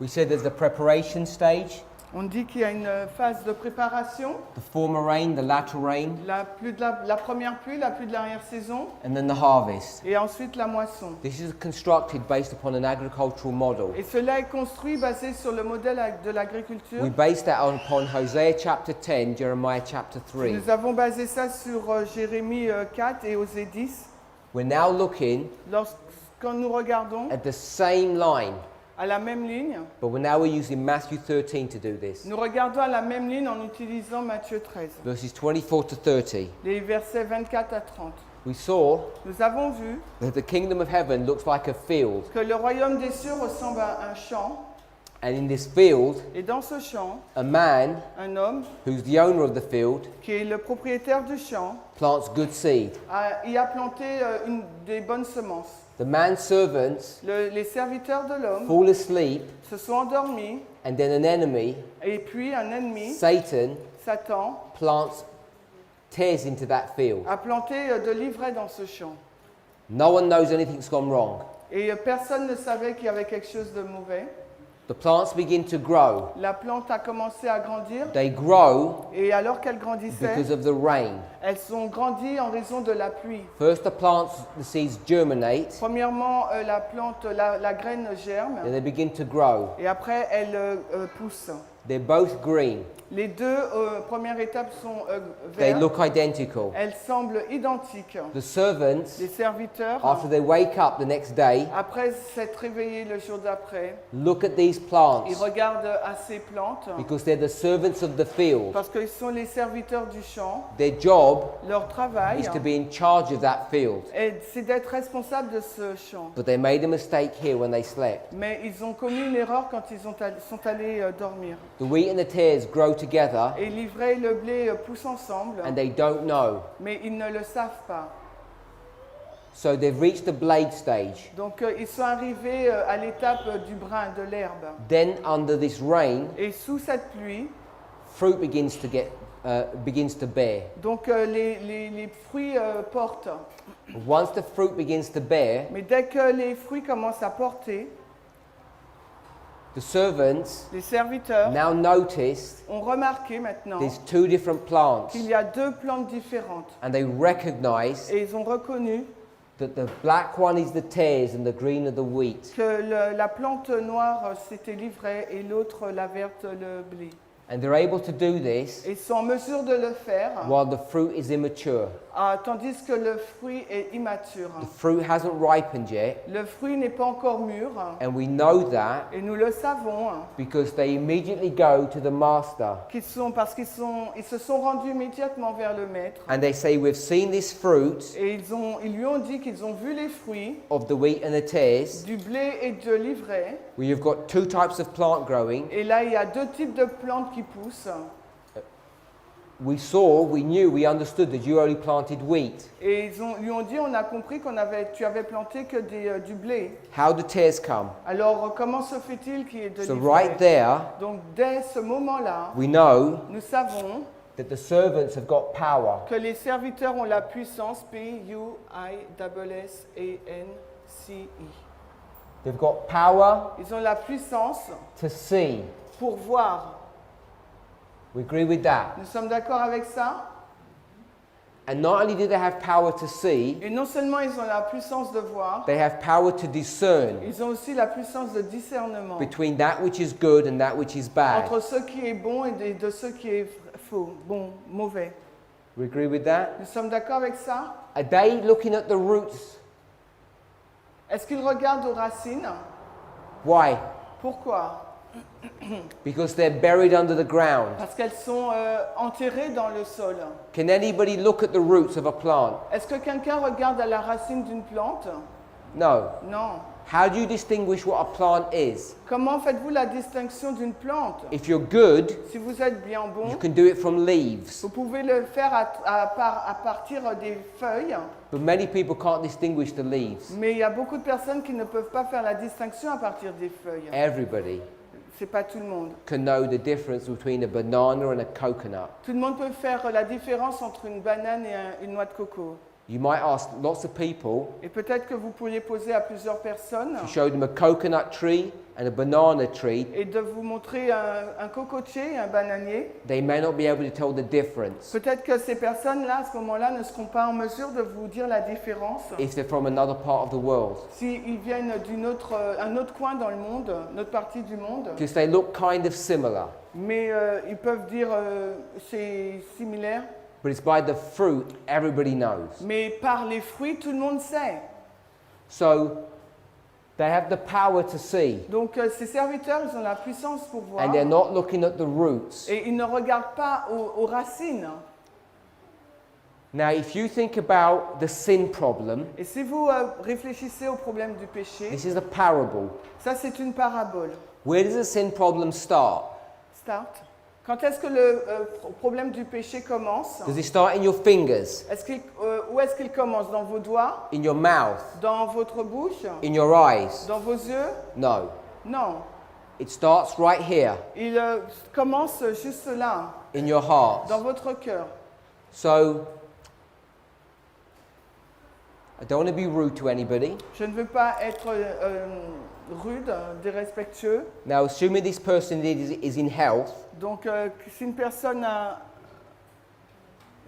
We said there's the preparation stage, On dit qu'il y a une phase de préparation, the former rain, the latter rain, la première pluie, la pluie de l'arrière-saison, and then the harvest. et ensuite la moisson. This is constructed based upon an agricultural model. Et cela est construit basé sur le modèle de l'agriculture. We based that upon Hosea chapter 10, Jeremiah chapter 3. Nous avons basé ça sur Jérémie 4 et Osée 10. We're now looking Quand nous regardons at the same line, à la même ligne, but we're using Matthew 13 to do this. nous regardons à la même ligne en utilisant Matthieu 13, Verses 24 to 30. les versets 24 à 30. We saw Nous avons vu that the kingdom of heaven looks like a field, que le royaume des cieux ressemble à un champ, and in this field, et dans ce champ, a man un homme who's the owner of the field qui est le propriétaire du champ plants good seed. y a planté des bonnes semences. The man's servants Les serviteurs de l'homme fall asleep, se sont endormis, and then an enemy, et puis un ennemi, Satan, Satan, tears into that field. a planté de l'ivraie dans ce champ. No one knows anything's gone wrong. Et personne ne savait qu'il y avait quelque chose de mauvais. The plants begin to grow. La plante a commencé à grandir, They grow et alors qu'elle grandissait, because of the rain. elles ont grandi en raison de la pluie. First, the seeds germinate, Premièrement, la plante, la graine germe, then they begin to grow. et après elle pousse. They're both green. Les deux premières étapes sont They vertes. look identical. Elles semblent identiques. The servants, Les serviteurs, after they wake up the next day, après s'être réveillés le jour d'après, look at these plants ils regardent à ces plantes because they're the servants of the field. parce qu'ils sont les serviteurs du champ. Their job Leur travail, is to be in charge of that field. c'est d'être responsable de ce champ. But they made a mistake here when they slept. Mais ils ont commis une erreur quand ils sont allés dormir. The wheat and the tares grow together, Et l'ivraie et le blé poussent ensemble, and they don't know. mais ils ne le savent pas. So they've reached the blade stage. Donc ils sont arrivés à l'étape du brin, de l'herbe. Then, under this rain, Et sous cette pluie, fruit begins to bear. donc les fruits portent. Once the fruit begins to bear, Mais dès que les fruits commencent à porter, the servants les serviteurs now noticed ont remarqué maintenant there's two different plants, qu'il y a deux plantes différentes. and they recognize Et ils ont reconnu that the black one is the tares and the green are the wheat. que la plante noire c'était l'ivraie et l'autre la verte le blé. And they're able to do this Et ils sont en mesure de le faire while the fruit is immature. tandis que le fruit est immature. The fruit hasn't ripened yet, Le fruit n'est pas encore mûr and we know that et nous le savons because they immediately go to the master parce qu'ils se sont rendus immédiatement vers le maître and they say, "We've seen this fruit et ils lui ont dit qu'ils ont vu les fruits of the wheat and the tares. du blé et de l'ivraie. We've got two types of plant growing. Et là, il y a deux types de plantes qui poussent. We knew, we understood that you only planted wheat. Et lui ont dit, on a compris tu avais planté que du blé. How do tares come?" Alors, comment se fait-il qu'il y ait de So l'ivraie? right there, Donc, dès ce moment-là, we know nous savons that the servants have got power. que les serviteurs ont la puissance, P-U-I-S-S-A-N-C-I. They've got power Ils ont la puissance to see. pour voir. We agree with that. Nous sommes d'accord avec ça? And not only do they have power to see, Et non seulement ils ont la puissance de voir, they have power to discern ils ont aussi la puissance de discernement between that which is good and that which is bad. entre ce qui est bon et de ce qui est faux, bon, mauvais. We agree with that? Nous sommes d'accord avec ça? Are they looking at the roots? Est-ce qu'ils regardent aux racines? Why? Pourquoi? Because they're buried under the ground. Parce qu'elles sont enterrées dans le sol. Can anybody look at the roots of a plant? Est-ce que quelqu'un regarde à la racine d'une plante? No. Non. How do you distinguish what a plant is? Comment faites-vous la distinction d'une plante? If you're good, Si vous êtes bien you bon, can do it from leaves. vous pouvez le faire à partir des feuilles, But many people can't distinguish the leaves. mais il y a beaucoup de personnes qui ne peuvent pas faire la distinction à partir des feuilles. Everybody C'est pas tout le monde. can know the difference between a banana and a coconut. Tout le monde peut faire la différence entre une banane et une noix de coco. You might ask lots of people, Et peut-être que vous pourriez poser à plusieurs personnes, if you showed them a coconut tree and a banana tree, et de vous montrer un cocotier, un bananier, they may not be able to tell the difference peut-être que ces personnes-là, à ce moment-là, ne seront pas en mesure de vous dire la différence if they're from another part of the world. s'ils viennent un autre coin dans le monde, une autre partie du monde. Because they look kind of similar, Mais ils peuvent dire c'est similaire. but it's by the fruit everybody knows. Mais par les fruits, tout le monde sait. So they have the power to see, Donc ces serviteurs, ils ont la puissance pour voir. and they're not looking at the roots. Et ils ne regardent pas aux racines. Now, if you think about the sin problem, Et si vous réfléchissez au problème du péché, this is a parable. ça c'est une parabole. Where does the sin problem start? Start. Quand est-ce que le problème du péché commence? Does it start in your fingers, Où est-ce qu'il commence? Dans vos doigts? in your mouth, Dans votre bouche? in your eyes? Dans vos yeux? No. Non. It starts right here, Il commence juste là, in your heart. dans votre cœur. So, I don't want to be rude to anybody. Je ne veux pas être rude, dérespectueux. Now, assuming this person is in health, Donc, si une personne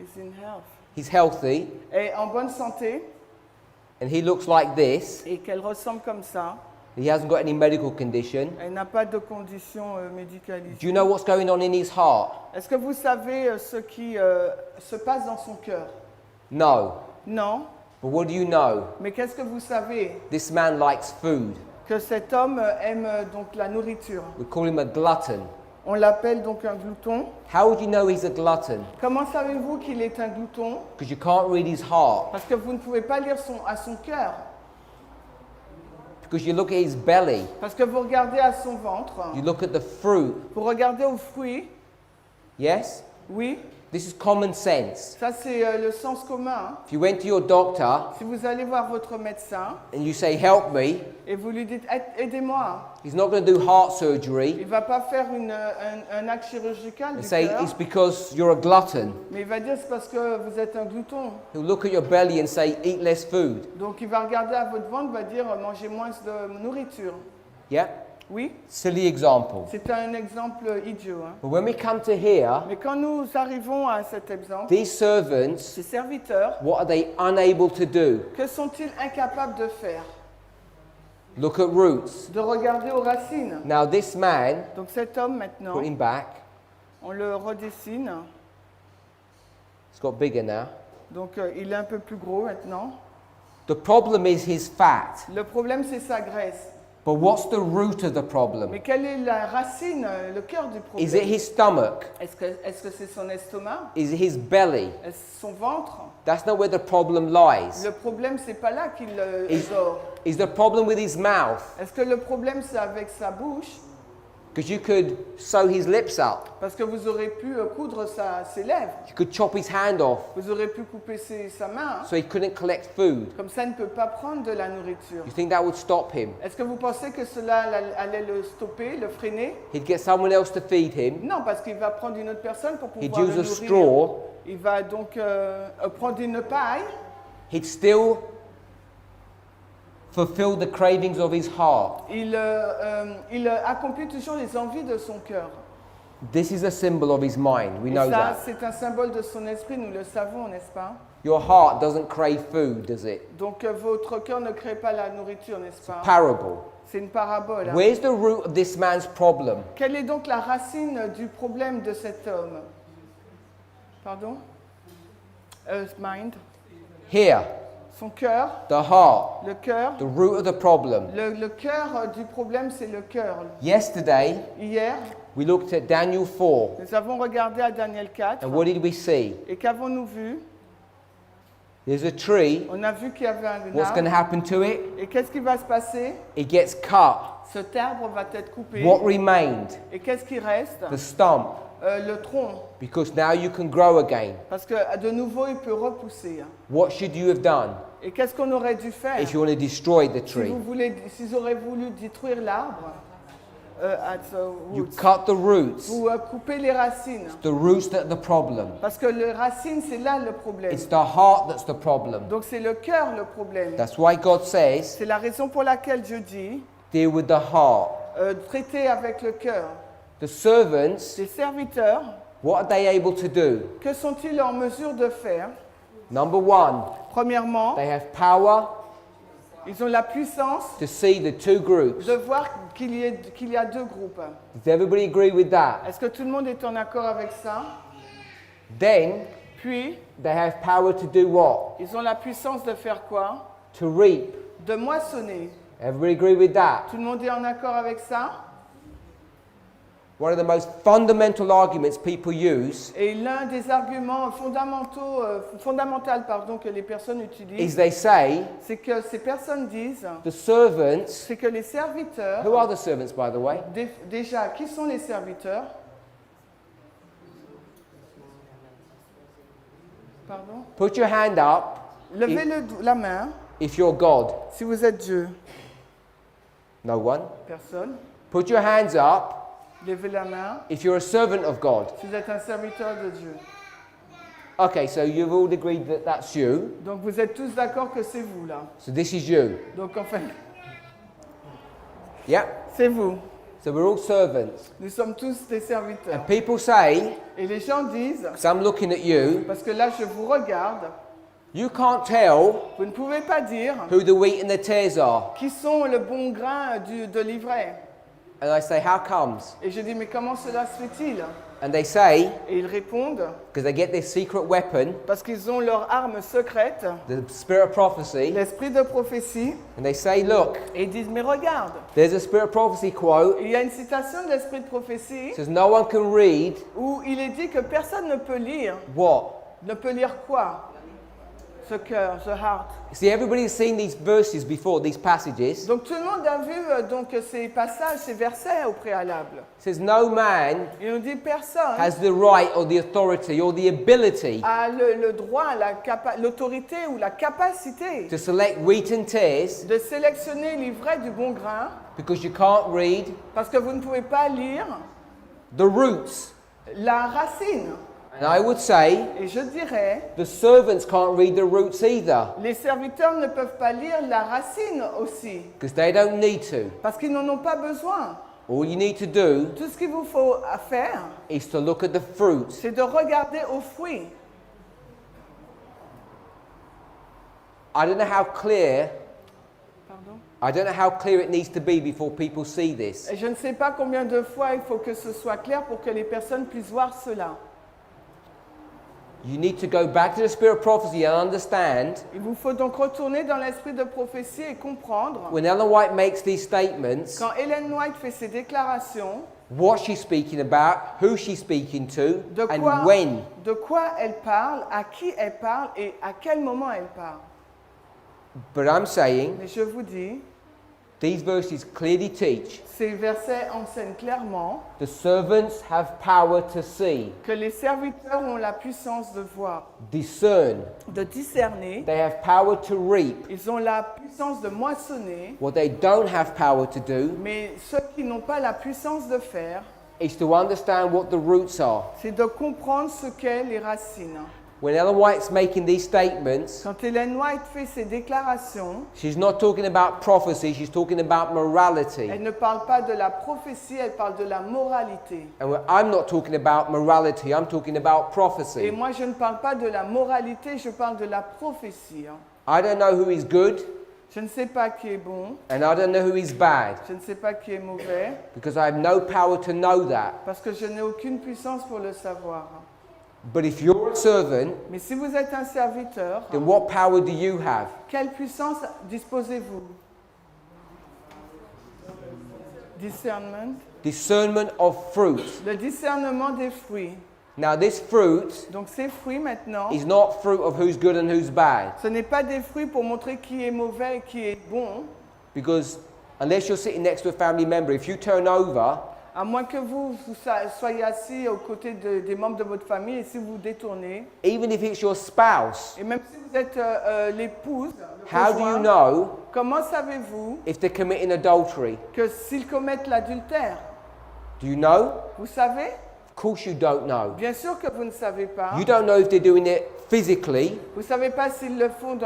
is in health, he's healthy, est en bonne santé and he looks like this, et qu'elle ressemble comme ça, he hasn't got any medical condition, elle n'a pas de condition médicalisée. do you know what's going on in his heart? Est-ce que vous savez ce qui se passe dans son cœur? No. Non. But what do you know? Mais qu'est-ce que vous savez? This man likes food. Que cet homme aime donc la nourriture. We call him a glutton. On l'appelle donc un glouton. How would you know he's a glutton? Comment savez-vous qu'il est un glouton? Because you can't read his heart. Parce que vous ne pouvez pas lire à son cœur. Because you look at his belly. Parce que vous regardez à son ventre. You look at the fruit. Vous regardez aux fruits. Yes? Oui. This is common sense. Ça, c'est le sens commun. Hein. If you went to your doctor Si vous allez voir votre médecin and you say, help me, et vous lui dites aidez-moi, he's not going to do heart il surgery ne va pas faire un acte chirurgical and du say, cœur, it's because you're a glutton. mais il va dire c'est parce que vous êtes un glouton. He'll look at your belly and say, eat less food. Donc il va regarder à votre ventre, va dire mangez moins de nourriture. Yeah? Oui, Silly example. c'est un exemple idiot. Hein. But when we come to here, Mais quand nous arrivons à cet exemple, these servants, ces serviteurs, what are they unable to do? que sont-ils incapables de faire? Look at roots. De regarder aux racines. Now this man, Donc cet homme maintenant, put him back. on le redessine. It's got bigger now. Donc il est un peu plus gros maintenant. The problem is his fat. Le problème c'est sa graisse. But what's the root of the problem? Mais quelle est la racine, le cœur du problème? Is it his stomach? Est-ce que c'est son estomac? Is it his belly? Est-ce son ventre? That's not where the problem lies. Le problème c'est pas là qu'il Is- dort. Is the problem with his mouth? Est-ce que le problème c'est avec sa bouche? Because you could sew his lips up. Parce que vous aurez pu coudre ses lèvres. You could chop his hand off Vous aurez pu couper sa main. so he couldn't collect food. Comme ça, il ne peut pas prendre de la nourriture. You think that would stop him? Est-ce que vous pensez que cela allait le stopper, le freiner? He'd get someone else to feed him. Non, parce qu'il va prendre une autre personne pour He'd pouvoir use le a nourrir. straw. Il va donc prendre une paille. He'd still fulfill the cravings of his heart. Il accomplit toujours les envies de son cœur. This is a symbol of his mind. We Et know ça, that. c'est un symbole de son esprit, nous le savons, n'est-ce pas? Your heart doesn't crave food, does it? Donc votre cœur ne crée pas la nourriture, n'est-ce pas? Parable. C'est une parabole. Hein. Where's the root of this man's problem? Quelle est donc la racine du problème de cet homme? Pardon? Mind. Here, Son cœur, the heart, le cœur. the root of the problem. Le cœur du problème, c'est le cœur. Yesterday, Hier, we looked at Daniel 4, nous avons regardé à Daniel 4. and what did we see? Et qu'avons-nous vu? There's a tree. On a vu qu'il y avait un What's going to arbre. happen to it? Et qu'est-ce qui va se passer? It gets cut. Cet arbre va être coupé. What remained? Et qu'est-ce qui reste? The stump. Le tronc. Because now you can grow again. Parce que de nouveau, il peut repousser. What should you have done Et qu'est-ce qu'on aurait dû faire? if you want to destroy the tree? S'ils auraient voulu détruire l'arbre, at the You roots, cut the roots. vous coupez les racines. The roots that are the problem. Parce que les racines, c'est là le problème. It's the heart that's the problem. Donc c'est le cœur le problème. That's why God says, C'est la raison pour laquelle je dis, deal with the heart. traiter avec le cœur. The servants, Les serviteurs, what are they able to do? que sont-ils en mesure de faire? Number one, Premièrement, they have power ils ont la puissance to see the two groups. de voir qu'il y a deux groupes. Does everybody agree with that? Est-ce que tout le monde est en accord avec ça? Then Puis, they have power to do what? ils ont la puissance de faire quoi? To reap. De moissonner. Everybody agree with that? Tout le monde est en accord avec ça? One of the most fundamental arguments people use Et l'un des arguments fondamentaux que les personnes is utilisent, they say c'est que ces personnes disent, the servants, c'est que les serviteurs, who are the servants by the way? déjà, qui sont les serviteurs? Pardon? Put your hand up Levez la main if you're God. si vous êtes Dieu. No one. Personne. Put your hands up Levez la main if you're a servant of God. si vous êtes un serviteur de Dieu. Okay, so you've all agreed that that's you. Donc vous êtes tous d'accord que c'est vous là. So this is you. Donc en fait, Yeah. c'est vous. So we're all servants. Nous sommes tous des serviteurs. And people say, Et les gens disent, because I'm looking at you, parce que là je vous regarde, you can't tell vous ne pouvez pas dire who the wheat and the tares are. qui sont le bon grain de l'ivraie. And I say, how comes? Et je dis, mais comment cela se fait-il? And they say, Et ils répondent, because they get this secret weapon, parce qu'ils ont leur arme secrète, the spirit of prophecy, l'esprit de prophétie, and they say, look, et ils disent, mais regarde, there's a spirit of prophecy quote. il y a une citation de l'esprit de prophétie It says no one can read où il est dit que personne ne peut lire. what? Ne peut lire quoi? Ce cœur, the heart. See, everybody's seen these verses before, these passages. Donc tout le monde a vu donc ces passages, ces versets au préalable. It says no man Et on dit personne has the right or the authority or the ability a le droit, l'autorité ou la capacité to select wheat and tares de sélectionner l'ivraie du bon grain because you can't read parce que vous ne pouvez pas lire the roots. la racine. And I would say Et je dirais, the servants can't read the roots either les serviteurs ne peuvent pas lire la racine aussi because they don't need to. parce qu'ils n'en ont pas besoin. All you need to do Tout ce qu'il vous faut à faire, is to look at the fruits. c'est de regarder aux fruits. I don't know how clear Pardon? I don't know how clear it needs to be before people see this. Et je ne sais pas combien de fois il faut que ce soit clair pour que les personnes puissent voir cela. You need to go back to the spirit of prophecy and understand Il vous faut donc retourner dans l'esprit de prophétie et comprendre when Ellen White makes these statements, quand Ellen White fait ses déclarations, what she's speaking about, who she's speaking to, de and quoi, when. de quoi elle parle, à qui elle parle et à quel moment elle parle. But I'm saying Mais je vous dis, these verses clearly teach ces versets enseignent clairement the servants have power to see, que les serviteurs ont la puissance de voir, discern. de discerner. They have power to reap. Ils ont la puissance de moissonner, What they don't have power to do mais ceux qui n'ont pas la puissance de faire, is to understand what the roots are. c'est de comprendre ce qu'est les racines. When Ellen White's making these statements, Quand Ellen White fait ses déclarations, she's not talking about prophecy, she's talking about morality. elle ne parle pas de la prophétie, elle parle de la moralité. And I'm not talking about morality, I'm talking about Et prophecy. moi, je ne parle pas de la moralité, je parle de la prophétie. I don't know who is good, Je ne sais pas qui est bon, and I don't know who is bad, je ne sais pas qui est mauvais, because I have no power to know that. parce que je n'ai aucune puissance pour le savoir. But if you're a servant, Mais si vous êtes un serviteur, then what power do you have? quelle puissance disposez-vous? Discernment. Discernment of fruit. Le discernement des fruits. Now, this fruit Donc ces fruits maintenant, is not fruit of who's good and who's bad, ce n'est pas des fruits pour montrer qui est mauvais et qui est bon, because unless you're sitting next to a family member, if you turn over, à moins que vous soyez assis aux côtés des membres de votre famille et si vous vous détournez, even if it's your spouse, et même si vous êtes l'épouse, le how do you conjoint, know comment savez-vous if they're committing adultery? que s'ils commettent l'adultère, Do you know? vous savez? Of course you don't know. Bien sûr que vous ne savez pas. You don't know if they're doing it physically, Vous ne savez pas s'ils le font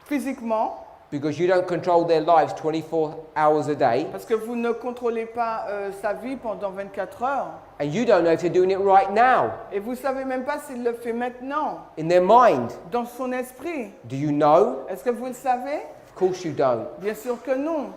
physiquement, because you don't control their lives 24 hours a day, Parce que vous ne contrôlez pas sa vie pendant 24 heures. and you don't know if they're doing it right now Et vous ne savez même pas s'il le fait maintenant, in their mind. dans son esprit. Do you know? Est-ce que vous le savez? Of course you don't. Bien sûr que non.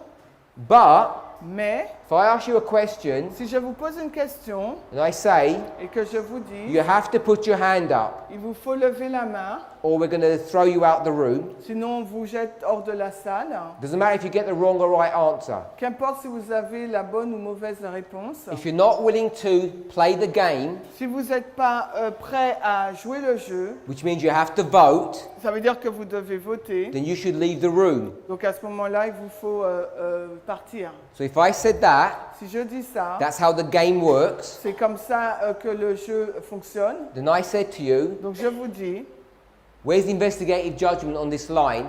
But Mais if I ask you a question si je vous pose une question and I say, et que je vous dis, you have to put your hand up il vous faut lever la main, or we're going to throw you out the room, sinon on vous jette hors de la salle. doesn't matter if you get the wrong or right answer. Qu'importe si vous avez la bonne ou mauvaise réponse. If you're not willing to play the game, Si vous n'êtes pas prêt à jouer le jeu, which means you have to vote, ça veut dire que vous devez voter. then you should leave the room. Donc à ce moment-là, il vous faut partir. So if I said that, Si je dis ça, that's how the game works, c'est comme ça que le jeu fonctionne. then I said to you, Donc je vous dis, where's the investigative judgment on this line?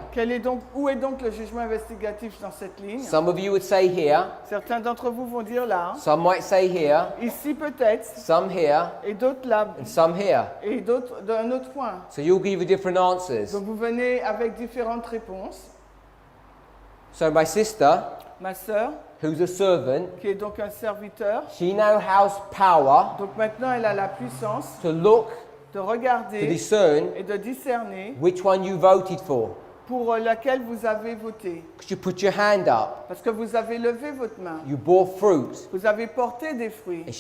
où est donc le jugement investigatif dans cette ligne? Some of you would say here, Certains d'entre vous vont dire là, some might say here, ici peut-être, some here, et d'autres là, and some here. et d'autres d'un autre point. So you'll give you different answers. Donc vous venez avec différentes réponses. So my sister, Ma sœur, who's a servant, qui est donc un serviteur, she now has power donc maintenant elle a la puissance to look, de to regarder discern et de discerner which one you voted for. pour laquelle vous avez voté. Because you put your hand up, Parce que vous avez levé votre main. you bore fruit, Vous avez porté des fruits. and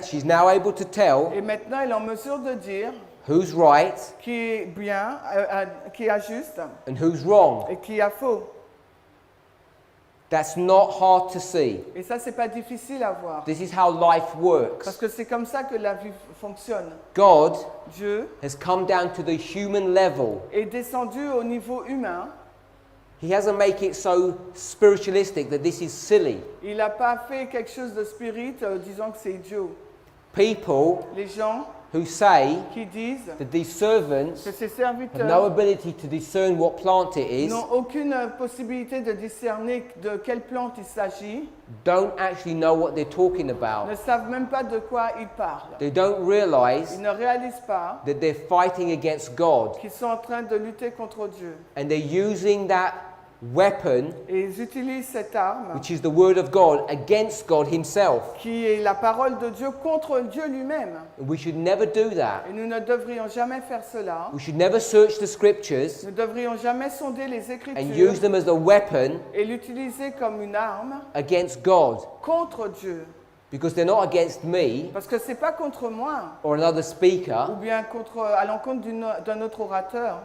she's now able to tell Et maintenant, elle est en mesure de dire who's right qui est bien, qui est juste and who's wrong. et qui est faux. That's not hard to see. Et ça, c'est pas difficile à voir. This is how life Parce works. que c'est comme ça que la vie fonctionne. God Dieu has come down to the human level. est descendu au niveau humain. He hasn't made it so spiritualistic that this is silly. Il n'a pas fait quelque chose de spirit disant que c'est idiot. People Les gens who say qui disent that these servants que ces have no serviteurs ability to discern what plant it is n'ont aucune possibilité de discerner de quelle plante il s'agit, don't actually know what they're talking about. ne savent même pas de quoi ils parlent. They don't realize Ils ne réalisent pas that they're fighting against God, qu'ils sont en train de lutter contre Dieu. and they're using that weapon, Et ils utilisent cette arme, which is the word of God, against God himself. qui est la parole de Dieu, contre Dieu lui-même. We should never do that. Et nous ne devrions jamais faire cela. We should never search the scriptures Nous ne devrions jamais sonder les and Écritures use them as a weapon et l'utiliser comme une arme against God, contre Dieu. because they're not against me Parce que ce n'est pas contre moi, or another ou speaker. bien à l'encontre d'un autre orateur.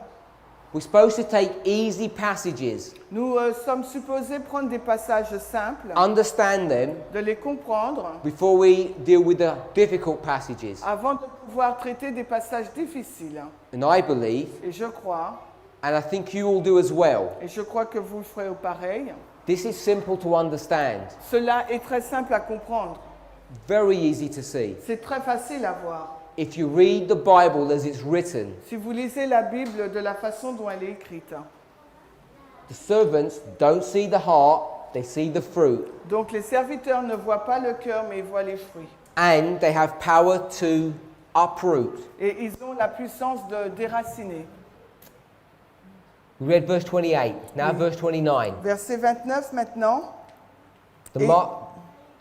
We're supposed to take easy passages, Nous sommes supposés prendre des passages simples, understand them, de les comprendre, before we deal with the difficult passages. avant de pouvoir traiter des passages difficiles. And I believe, Et je crois, and I think you all do as well, et je crois que vous le ferez au pareil, this is simple to understand, cela est très simple à comprendre. very easy to see. C'est très facile à voir. If you read the Bible as it's written, Si vous lisez la Bible de la façon dont elle est écrite. the servants don't see the heart, they see the fruit, Donc les serviteurs ne voient pas le cœur, mais ils voient les fruits. and they have power to uproot. Et ils ont la puissance de déraciner. We read verse 28, now verse 29. Verset 29 maintenant. The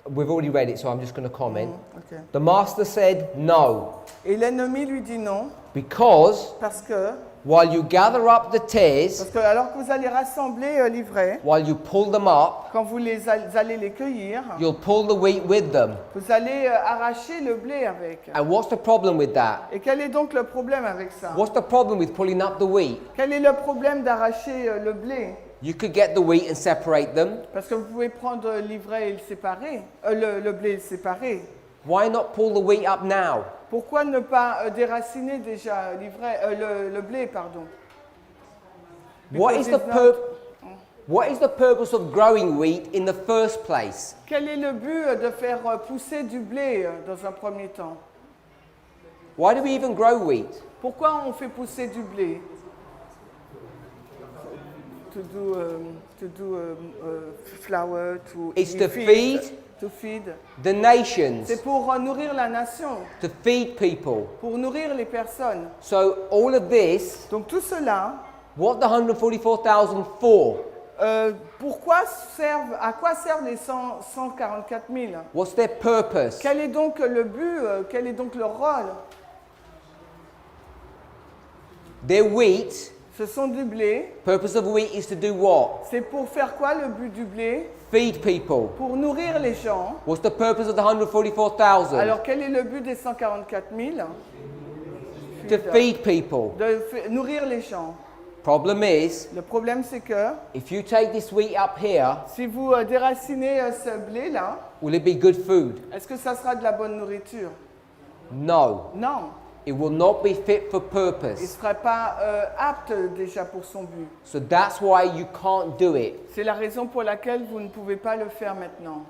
we've already read it, so I'm just going to comment. Ok. The master said no, Et l'ennemi lui dit non, because parce que while you gather up the tares, alors que vous allez rassembler l'ivraie, while you pull them up, quand vous allez les cueillir, you'll pull the wheat with them. vous allez arracher le blé avec. And what's the problem with that? Et quel est donc le problème avec ça? What's the problem with pulling up the wheat? Quel est le problème d'arracher le blé? You could get the wheat and separate them. Parce que vous pouvez prendre l'ivraie et le séparer, le blé et le séparer. Why not pull the wheat up now? Pourquoi ne pas déraciner déjà le blé, pardon? What is the purpose of growing wheat in the first place? Quel est le but de faire pousser du blé dans un premier temps? Why do we even grow wheat? Pourquoi on fait pousser du blé? To do flour, to It's to feed to feed. the nations, C'est pour nourrir la nation, to feed people. pour nourrir les personnes. So all of this, Donc tout cela, what the 144,000 for? À quoi servent les 144 000? What's their purpose? Quel est donc le but, quel est donc leur rôle? Their wheat, Ce sont du blé. purpose of wheat is to do what? C'est pour faire quoi le but du blé? Feed people. Pour nourrir les gens. What's the purpose of the 144,000? Alors quel est le but des 144 000? To feed people. Nourrir les gens. Problem is, Le problème c'est que if you take this wheat up here, si vous déracinez ce blé là, will it be good food? est-ce que ça sera de la bonne nourriture? No. Non. It will not be fit for Il ne purpose. sera pas apte déjà pour son but. So that's why you can't do it. C'est la raison pour laquelle vous ne pouvez pas le faire maintenant.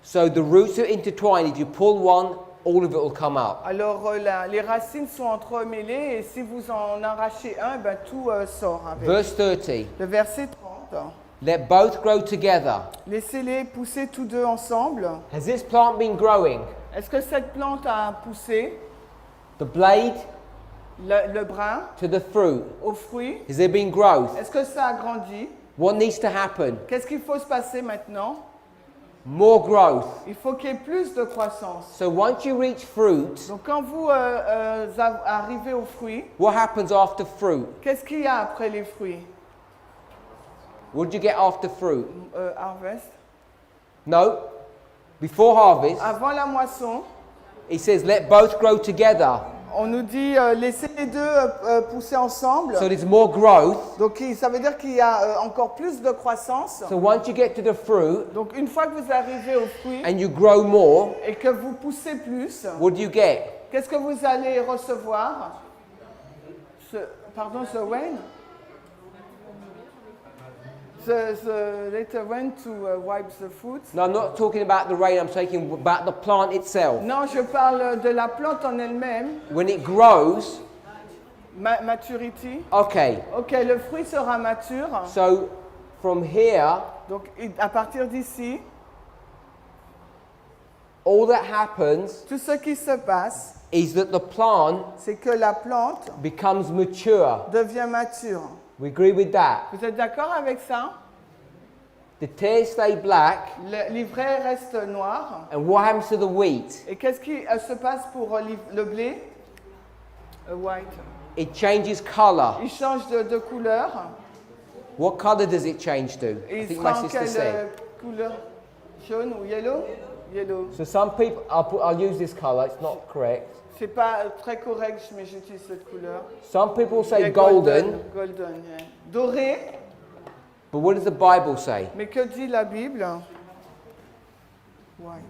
So the roots are intertwined. If you pull one, all of it will come up. Alors les racines sont entremêlées et si vous en arrachez un, ben, tout sort avec. Verse 30. Le verset 30. Let both grow together. Laissez-les pousser tous deux ensemble. Has this plant been growing? Est-ce que cette plante a poussé The blade le brin to the fruit. au fruit? Has there been growth? Est-ce que ça a grandi? What needs to happen? Qu'est-ce qu'il faut se passer maintenant? More growth. Il faut qu'il y ait plus de croissance. So once you reach fruit, Donc quand vous arrivez au fruit, what happens after fruit? qu'est-ce qu'il y a après les fruits? What do you get after fruit? Harvest. No. Before harvest, Avant la moisson, it says let both grow together. on nous dit laissez les deux pousser ensemble. So there's more growth. Donc ça veut dire qu'il y a encore plus de croissance. So once you get to the fruit Donc une fois que vous arrivez au fruit and you grow more, et que vous poussez plus, what do you get? qu'est-ce que vous allez recevoir? Ce rain? The later rain to wipe the fruit. No, I'm not talking about the rain, I'm talking about the plant itself. Non, je parle de la plante en elle-même. When it grows, Maturity. okay, Ok, le fruit sera mature. so from here, Donc à partir d'ici, all that happens tout ce qui se passe, is that the plant c'est que la plante becomes mature. devient mature. We agree with that? Vous êtes d'accord avec ça? The tares stay black, L'ivraie reste noire. and what happens to the wheat? Et qu'est-ce qui se passe pour le blé? White. It changes color. Il change de couleur. What color does it change to? I Et il think my sera en sister quelle said. couleur? Jaune ou yellow? Yellow. So some people, I'll use this color, it's not correct. C'est pas très correct, mais j'utilise cette couleur. Some people Il y say a golden, Golden, yeah. Doré. but what does the Bible say? Mais que dit la Bible? White.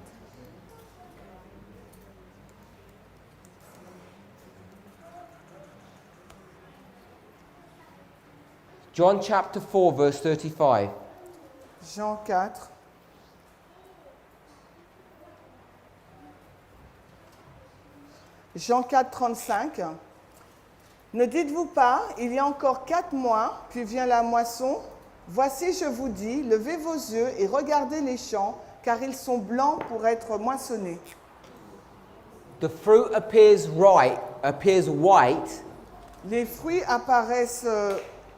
John chapter 4, verse 35. Jean 4. Jean 4, 35. Ne dites-vous pas, il y a encore 4 mois, puis vient la moisson. Voici, je vous dis, levez vos yeux et regardez les champs, car ils sont blancs pour être moissonnés. The fruit appears white, Les fruits apparaissent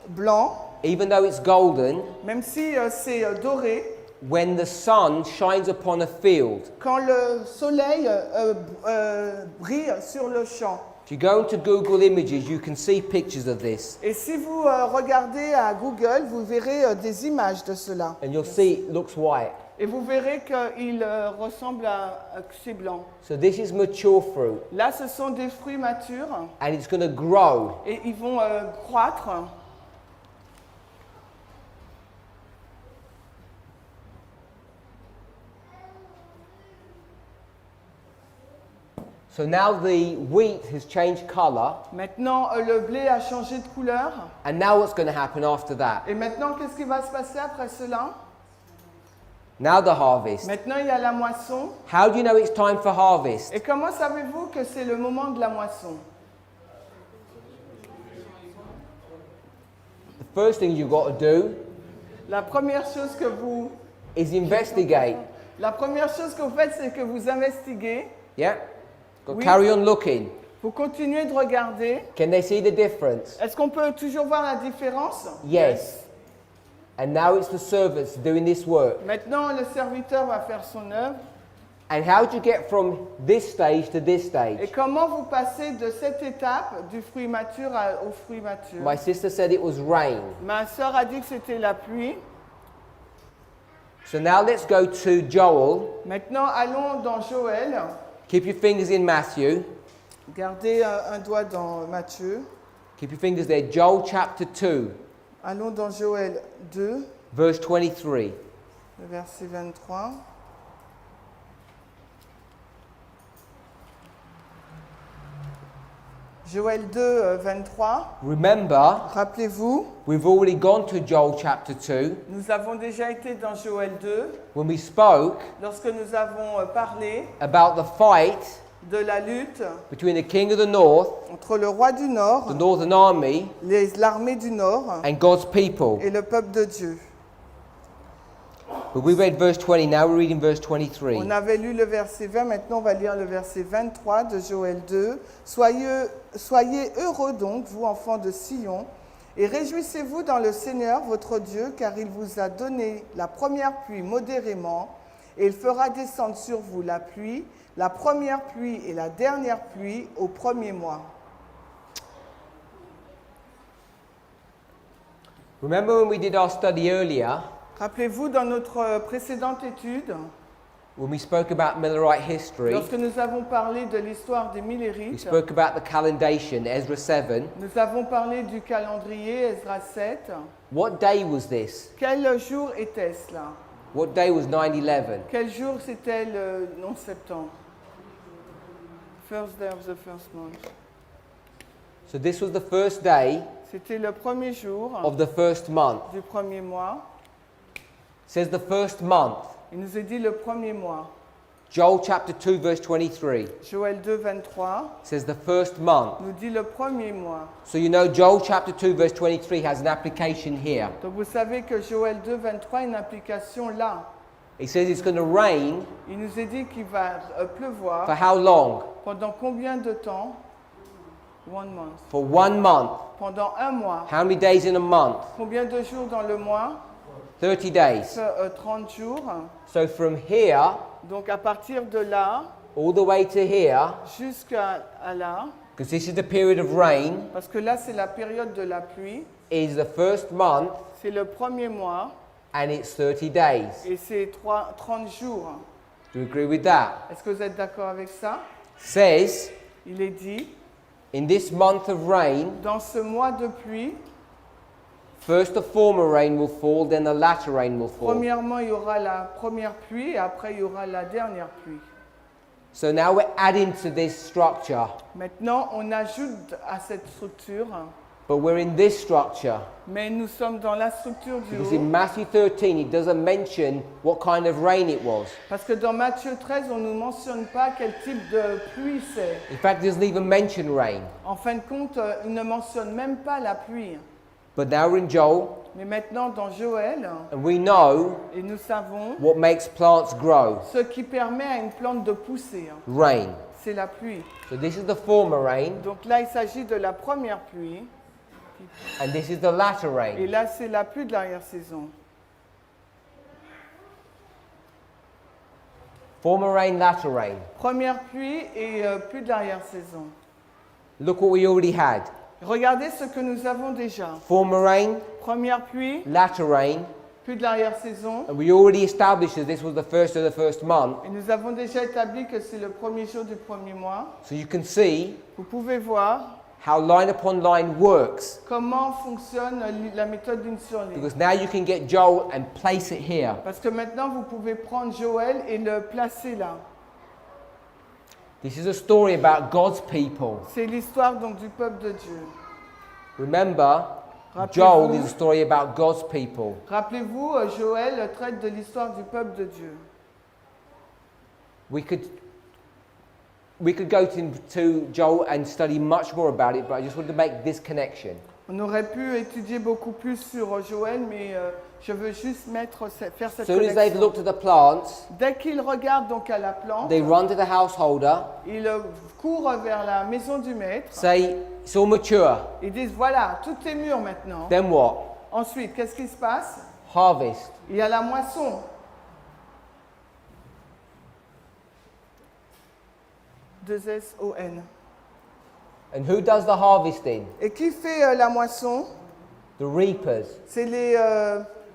blancs, even though it's golden, même si c'est doré. when the sun shines upon a field. Quand le soleil brille sur le champ. If you go into Google Images, you can see pictures of this, Et si vous regardez à Google, vous verrez des images de cela. and you'll see it looks white. Et vous verrez qu'il ressemble à que c'est blanc. So this is mature fruit, Là, ce sont des fruits matures and it's going to grow. et ils vont croître. So now the wheat has changed color, Maintenant, le blé a changé de couleur. and now what's going to happen after that? Et maintenant, qu'est-ce qui va se passer après cela? Now the harvest. Maintenant, il y a la moisson. How do you know it's time for harvest? Et comment savez-vous que c'est le moment de la moisson? The first thing you've got to do La première chose que vous investigate. La première chose que vous faites, c'est que vous investiguez. Yeah? Got Oui. carry on looking. Vous continuez de regarder. Can they see the difference? Est-ce qu'on peut toujours voir la différence? Yes. And now it's the servants doing this work. Maintenant, le serviteur va faire son œuvre. And how do you get from this stage to this Et stage? comment vous passez de cette étape du fruit mature au fruit mature? My sister said it was rain. Ma sœur a dit que c'était la pluie. So now let's go to Joel. Maintenant, allons dans Joël. Keep your fingers in Matthew. Gardez un doigt dans Matthieu. Keep your fingers there. Joel chapter 2, Allons dans Joël 2, verse 23. le verset 23. Joël 2, 23. Remember, Rappelez-vous, we've already gone to Joel chapter 2 nous avons déjà été dans Joël 2 when we spoke lorsque nous avons parlé about the fight de la lutte between the king of the north, entre le roi du Nord, the northern army, l'armée du Nord and God's people. et le peuple de Dieu. But we read verse 20, now we're reading verse 23. On avait lu le verset 20, maintenant on va lire le verset 23 de Joël 2. Soyez heureux donc, vous enfants de Sion, et réjouissez-vous dans le Seigneur votre Dieu, car il vous a donné la première pluie modérément, et il fera descendre sur vous la pluie, la première pluie et la dernière pluie au premier mois. Remember when we did our study earlier, Rappelez-vous dans notre précédente étude, when we spoke about Millerite history, lorsque nous avons parlé de l'histoire des we Millérites, spoke about the calendation, Ezra 7. nous avons parlé du calendrier Esdras 7. What day was this? Quel jour était-ce là? What day was 9/11? Quel jour c'était le 11 septembre? First day of the first month. So this was the first day C'était le premier jour of the first month. du premier mois. It says the first month. Il nous est dit le premier mois. Joel chapter 2 verse 23 Joël 2, 23 says the first month. nous dit le premier mois. So you know Joel chapter 2 verse 23 has an application here. Donc vous savez que Joël 2, 23 a une application là. It says it's going to rain Il nous est dit qu'il va pleuvoir. for how long? Pendant combien de temps? 1 month. For 1 month. Pendant un mois. How many days in a month? Combien de jours dans le mois? 30 days. 30 jours. So from here Donc à partir de là, all the way to here, jusqu'à là, because this is the period of rain, parce que là c'est la période de la pluie, is the first month c'est le premier mois and it's 30 days. et c'est 30 jours. Do you agree with that? Est-ce que vous êtes d'accord avec ça? Says Il est dit, in this month of rain, dans ce mois de pluie, first the former rain will fall, then the latter rain will fall. premièrement il y aura la première pluie et après il y aura la dernière pluie. So now we're adding to this structure, Maintenant on ajoute à cette structure, but we're in this structure mais nous sommes dans la structure du because in haut, Matthew 13 it doesn't mention what kind of rain it was. parce que dans Matthieu 13 on ne nous mentionne pas quel type de pluie c'est. In fact, it doesn't even mention rain. En fin de compte, il ne mentionne même pas la pluie. But now we're in Joel, Mais maintenant, dans Joël, and we know et nous savons, what makes plants grow. ce qui permet à une plante de pousser, Rain. c'est la pluie. So this is the former rain, Donc là, il s'agit de la première pluie, and this is the latter et rain. là, c'est la pluie de l'arrière-saison. Former rain, latter rain. Première pluie et pluie de l'arrière-saison. Look what we already had. Regardez ce que nous avons déjà. Former rain, Première pluie, latter rain, pluie de l'arrière-saison. and we already established that this was the first of the first month. Et nous avons déjà établi que c'est le premier jour du premier mois. So you can see Vous pouvez voir how line upon line works, comment fonctionne la méthode d'une sur ligne. because now you can get Joel and place it here. Parce que maintenant, vous pouvez prendre Joël et le placer là. This is a story about God's people. C'est l'histoire donc du peuple de Dieu. Remember, Rappelez-vous- Joel is a story about God's people. Rappelez-vous, Joël traite de l'histoire du peuple de Dieu. We could go to Joel and study much more about it, but I just wanted to make this connection. On aurait pu étudier beaucoup plus sur Joël, mais je veux juste faire cette As soon as they've connexion. looked at the plants, Dès qu'ils regardent donc à la plante, they run to the householder, ils courent vers la maison du maître. say, it's all mature. Ils disent voilà, tout est mûr maintenant. Then what? Ensuite, qu'est-ce qui se passe? harvest. Il y a la moisson. Deux S-O-N. And who does the harvesting? Et qui fait la moisson? The reapers. C'est les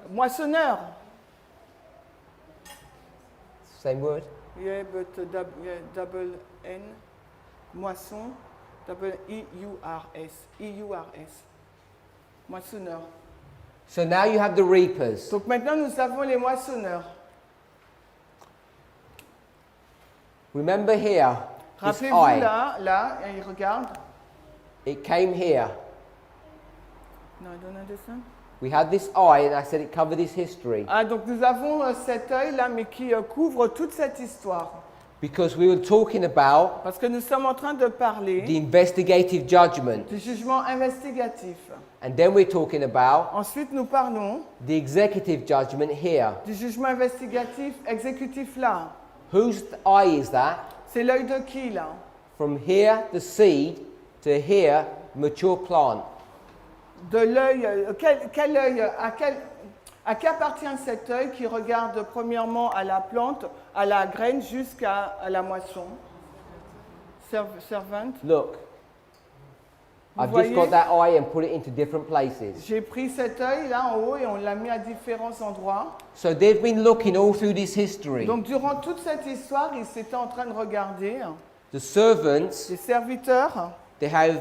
moissonneurs. Same word? Yeah, but double N, moisson, double E-U-R-S, E-U-R-S, moissonneur. So now you have the reapers. Donc maintenant nous avons les moissonneurs. Remember here, this Rappelez-vous eye, là, et regarde. it came here. No, I don't understand. We had this eye, and I said it covered this history. Ah, donc nous avons cet œil là, mais qui couvre toute cette histoire. Because we were talking about Parce que nous sommes en train de the parler investigative judgment. du jugement investigatif. And then we're talking about Ensuite, nous parlons the executive judgment here. du jugement investigatif exécutif là. Whose eye is that? C'est l'œil de qui là? From here, the seed, to here, mature plant. De l'œil, quel œil, à qui appartient cet œil qui regarde premièrement à la plante, à la graine jusqu'à la moisson? Servant. Look, Vous I've just voyez? got that eye and put it into different places. J'ai pris cet œil là en haut et on l'a mis à différents endroits. So they've been looking all through this history. Donc durant toute cette histoire, ils s'étaient en train de regarder. The servants, Les serviteurs, they have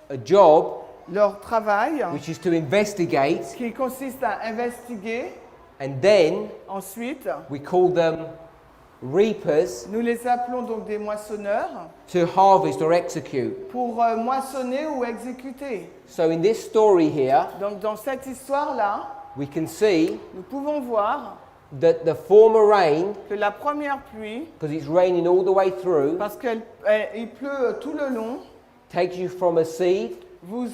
a job leur travail, which is to investigate, qui consiste à investiguer. and then Ensuite, we call them reapers nous les appelons donc des moissonneurs to harvest or execute. pour moissonner ou exécuter. So in this story here, Donc dans cette histoire-là, we can see nous pouvons voir that the former rain, que la première pluie, because it's raining all the way through, parce qu'il pleut tout le long, takes you from a seed vous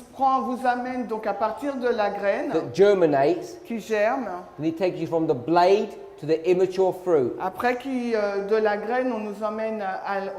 amène donc à partir de la graine that germinates, qui germe, and it takes you from the blade to the immature fruit. après de la graine on nous emmène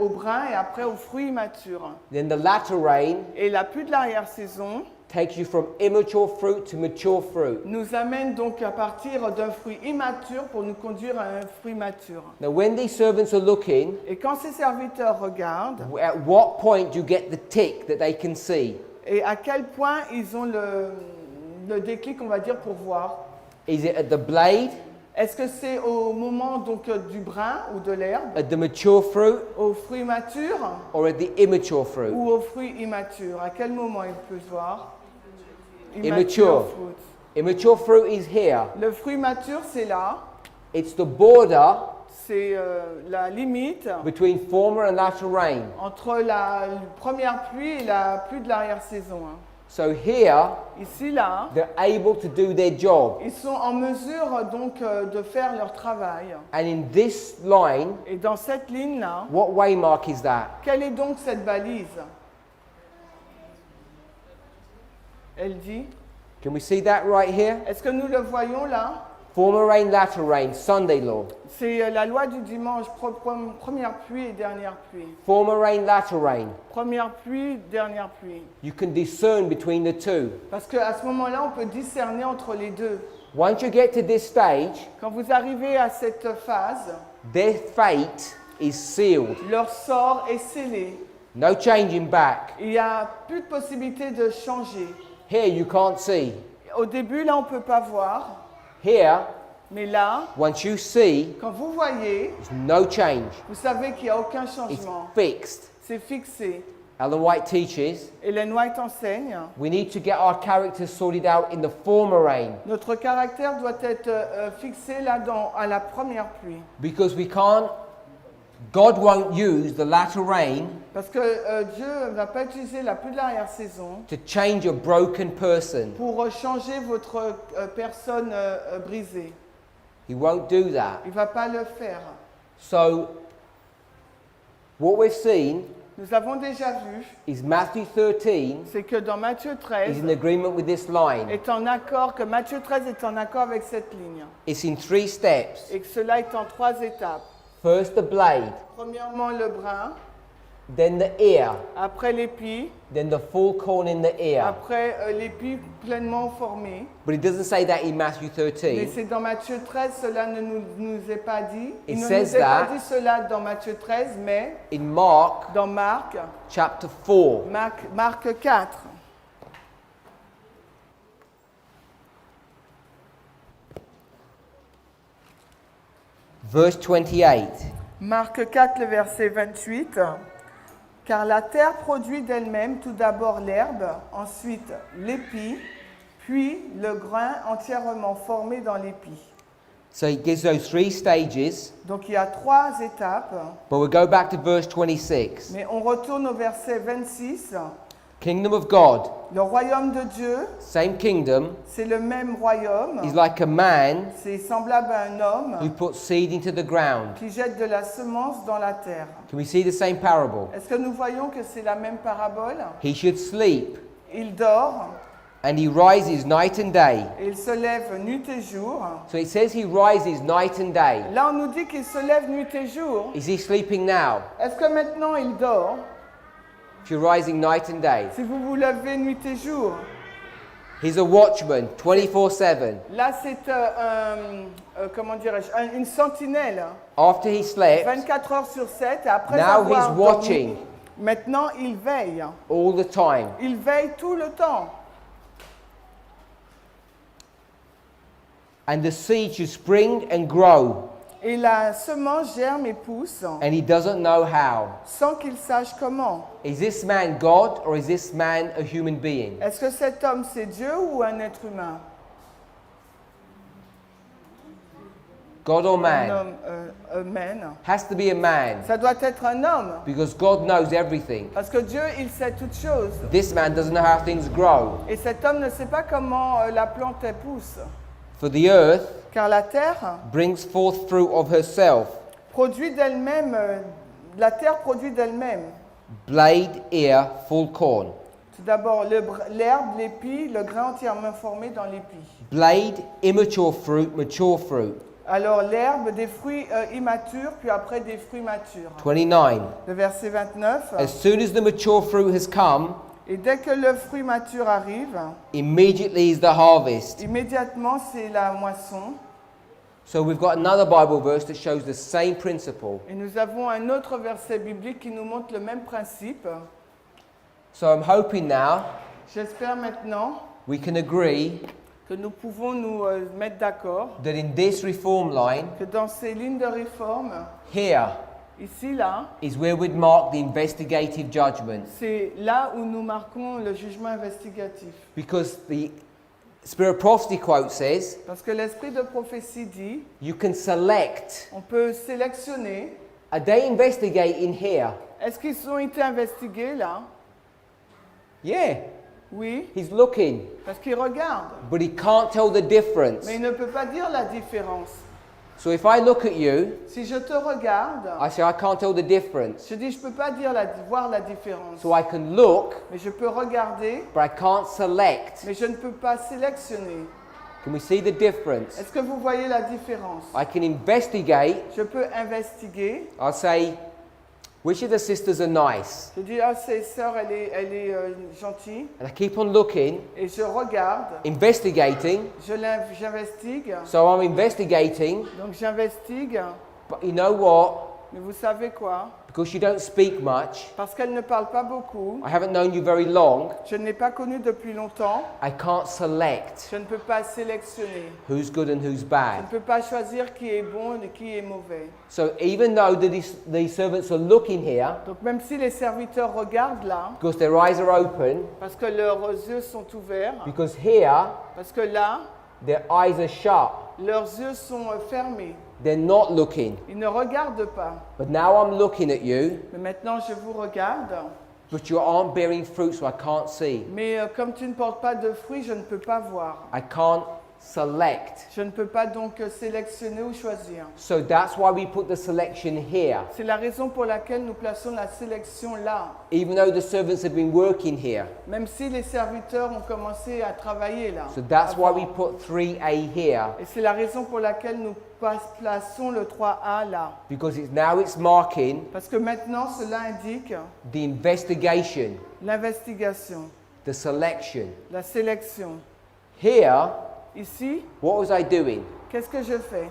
au brin et après au fruit mature. Then the latter rain Et la pluie de l'arrière-saison takes you from immature fruit to mature fruit. nous amène donc à partir d'un fruit immature pour nous conduire à un fruit mature. Now when these servants are looking, Et quand ces serviteurs regardent, at what point do you get the tick that they can see? et à quel point ils ont le déclic, on va dire, pour voir. Is it at the blade, Est-ce que c'est au moment donc du brin ou de l'herbe, at the mature fruit, au fruit mature or at the immature fruit? ou au fruit immature? À quel moment il peut se voir? Immature. fruit. Immature fruit is here. Le fruit mature, c'est là. It's the border C'est la limite between former and latter rain. entre la première pluie et la pluie de l'arrière-saison. Hein. So here, Ici, là, they're able to do their job. ils sont en mesure donc de faire leur travail. And in this line, Et dans cette ligne-là, what waymark is that? quelle est donc cette balise? Elle dit, Can we see that right here? est-ce que nous le voyons là? Former rain, latter rain, Sunday law. C'est la loi du dimanche, première pluie et dernière pluie. Former rain, latter rain. Première pluie, dernière pluie. You can discern between the two. Parce qu'à ce moment-là, on peut discerner entre les deux. Once you get to this stage, Quand vous arrivez à cette phase, their fate is sealed. leur sort est scellé. No changing back. Il n'y a plus de possibilité de changer. Here you can't see. Au début, là, on ne peut pas voir. Here, Mais là, once you see, quand vous voyez, there's no change. vous savez qu'il n'y a aucun It's changement. fixed. C'est fixé. Ellen White teaches, Ellen White enseigne, we need to get our characters sorted out in the former rain notre caractère doit être fixé là à la première pluie. because God won't use the latter rain Parce que Dieu ne va pas utiliser la pluie de l'arrière-saison to change a broken person. pour changer votre personne brisée. He won't do that. Il ne va pas le faire. So, what we've seen Nous avons déjà vu, is Matthew 13 c'est que dans Matthieu is 13, in agreement with this line. est en accord, que Matthieu 13 est en accord avec cette ligne. It's in 3 steps. Et que cela est en 3 étapes. First, the blade. Premièrement, le brin. then the ear, après l'épi, then the full corn in the ear. après l'épi pleinement formé. But it doesn't say that in Matthew Mais 13. c'est dans Matthieu 13, cela ne nous est pas dit. It Il ne says nous est pas that dit cela dans Matthieu 13, mais In Mark dans Marc, chapter 4, Marc 4. verse 28. Marc 4, le verset 28. Car la terre produit d'elle-même tout d'abord l'herbe, ensuite l'épi, puis le grain entièrement formé dans l'épi. So it gives those three stages, Donc il y a 3 étapes, but we'll go back to verse 26. mais on retourne au verset 26. Kingdom of God, Le royaume de Dieu, same kingdom, c'est le même royaume. is like a man C'est semblable à un homme who puts seed into the ground. qui jette de la semence dans la terre. Can we see the same parable? Est-ce que nous voyons que c'est la même parabole? He should sleep, Il dort and he rises night and day. et il se lève nuit et jour. So it says he rises night and day. Là, on nous dit qu'il se lève nuit et jour. Is he sleeping now? Est-ce que maintenant il dort? If you're rising night and day. Si vous vous levez nuit et jour. He's a watchman 24/7. Là, c'est comment dirais-je, une sentinelle. After he slept, 24 heures sur 7. Et après now avoir he's dormi, watching maintenant il veille. all the time. Il veille tout le temps. And the seed should spring and grow, Et la semence germe et pousse and he doesn't know how. sans qu'il sache comment. Is this man God or is this man a human being? Est-ce que cet homme c'est Dieu ou un être humain? God or Un man? homme, man. Has to be a man Ça doit être un homme. because God knows everything. Parce que Dieu, il sait toutes choses. This man doesn't know how things grow. Et cet homme ne sait pas comment la plante elle pousse. For the earth Car la terre brings forth fruit of herself, produit d'elle-même, la terre produit d'elle-même. blade, ear, full corn. Tout d'abord l'herbe, l'épi, le grain entièrement formé dans l'épi. Blade, immature fruit, mature fruit. Alors l'herbe, des fruits immatures, puis après des fruits matures. 29. Le verset 29. As soon as the mature fruit has come, Et dès que le fruit mature arrive, immediately is the harvest. immédiatement c'est la moisson. So we've got another Bible verse that shows the same principle. Et nous avons un autre verset biblique qui nous montre le même principe. So I'm hoping now J'espère maintenant we can agree que nous pouvons nous mettre d'accord that in this reform line, que dans ces lignes de réforme, here ici, là, is where we'd mark the investigative judgment. c'est là où nous marquons le jugement investigatif. Because the Spirit of Prophecy quote says, Parce que l'esprit de prophétie dit, you can select. on peut sélectionner. Are they investigating here? Est-ce qu'ils ont été investigués là? Yeah, Oui, he's looking, parce qu'ils regardent. but he can't tell the difference. Mais il ne peut pas dire la différence. So if I look at you, Si je te regarde, I say I can't tell the difference. je dis je ne peux pas voir la différence. So I can look, Mais je peux regarder, but I can't select. mais je ne peux pas sélectionner. Can we see the difference? Est-ce que vous voyez la différence? I can investigate. Je peux investiguer. I'll say, which of the sisters are nice? Je dis, ah, cette sœur, elle est gentille. And I keep on looking, Et je regarde, investigating. j'investigue. So I'm investigating, Donc j'investigue. but you know what? Mais vous savez quoi? Because you don't speak much, Parce qu'elle ne parle pas beaucoup. I haven't known you very long, Je ne l'ai pas connue depuis longtemps. I can't select Je ne peux pas sélectionner. who's good and who's Je ne bad. peux pas choisir qui est bon et qui est mauvais. So even though these servants are looking here, Donc même si les serviteurs regardent là, because their eyes are open, parce que leurs yeux sont ouverts, because here parce que là, their eyes are shut, leurs yeux sont fermés. they're not looking. Ils ne regardent pas. But now I'm looking at you, Mais maintenant, je vous regarde. but you aren't bearing fruit, so I can't see. Mais comme tu ne portes pas de fruits, je ne peux pas voir. I can't select. Je ne peux pas donc sélectionner ou choisir. So that's why we put the selection here. C'est la raison pour laquelle nous plaçons la sélection là. Even though the servants have been working here. Même si les serviteurs ont commencé à travailler là. So that's why avant. we put 3A here. Et c'est la raison pour laquelle nous plaçons le 3A là. Because it's marking Parce que maintenant cela indique the investigation, l'investigation, the selection. la sélection. Here, Ici, what was I doing? qu'est-ce que je fais?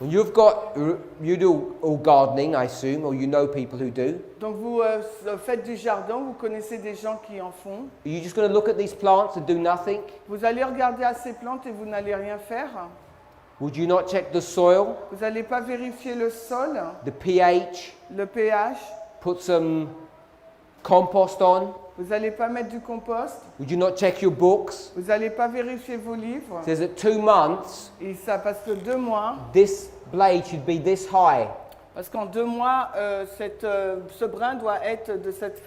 When you do all gardening, I assume, or you know people who do. Donc vous faites du jardin, vous connaissez des gens qui en font. Are you just going to look at these plants and do nothing? Vous allez regarder à ces plantes et vous n'allez rien faire. Would you not check the soil, Vous n'allez pas vérifier le sol, the pH, le pH. put some compost on? Vous n'allez pas mettre du compost. Would you not check your books? Vous n'allez pas vérifier vos livres. It says that 2 months, Et ça parce que 2 mois, this blade should be this high. parce qu'en 2 mois, ce brin doit être de cette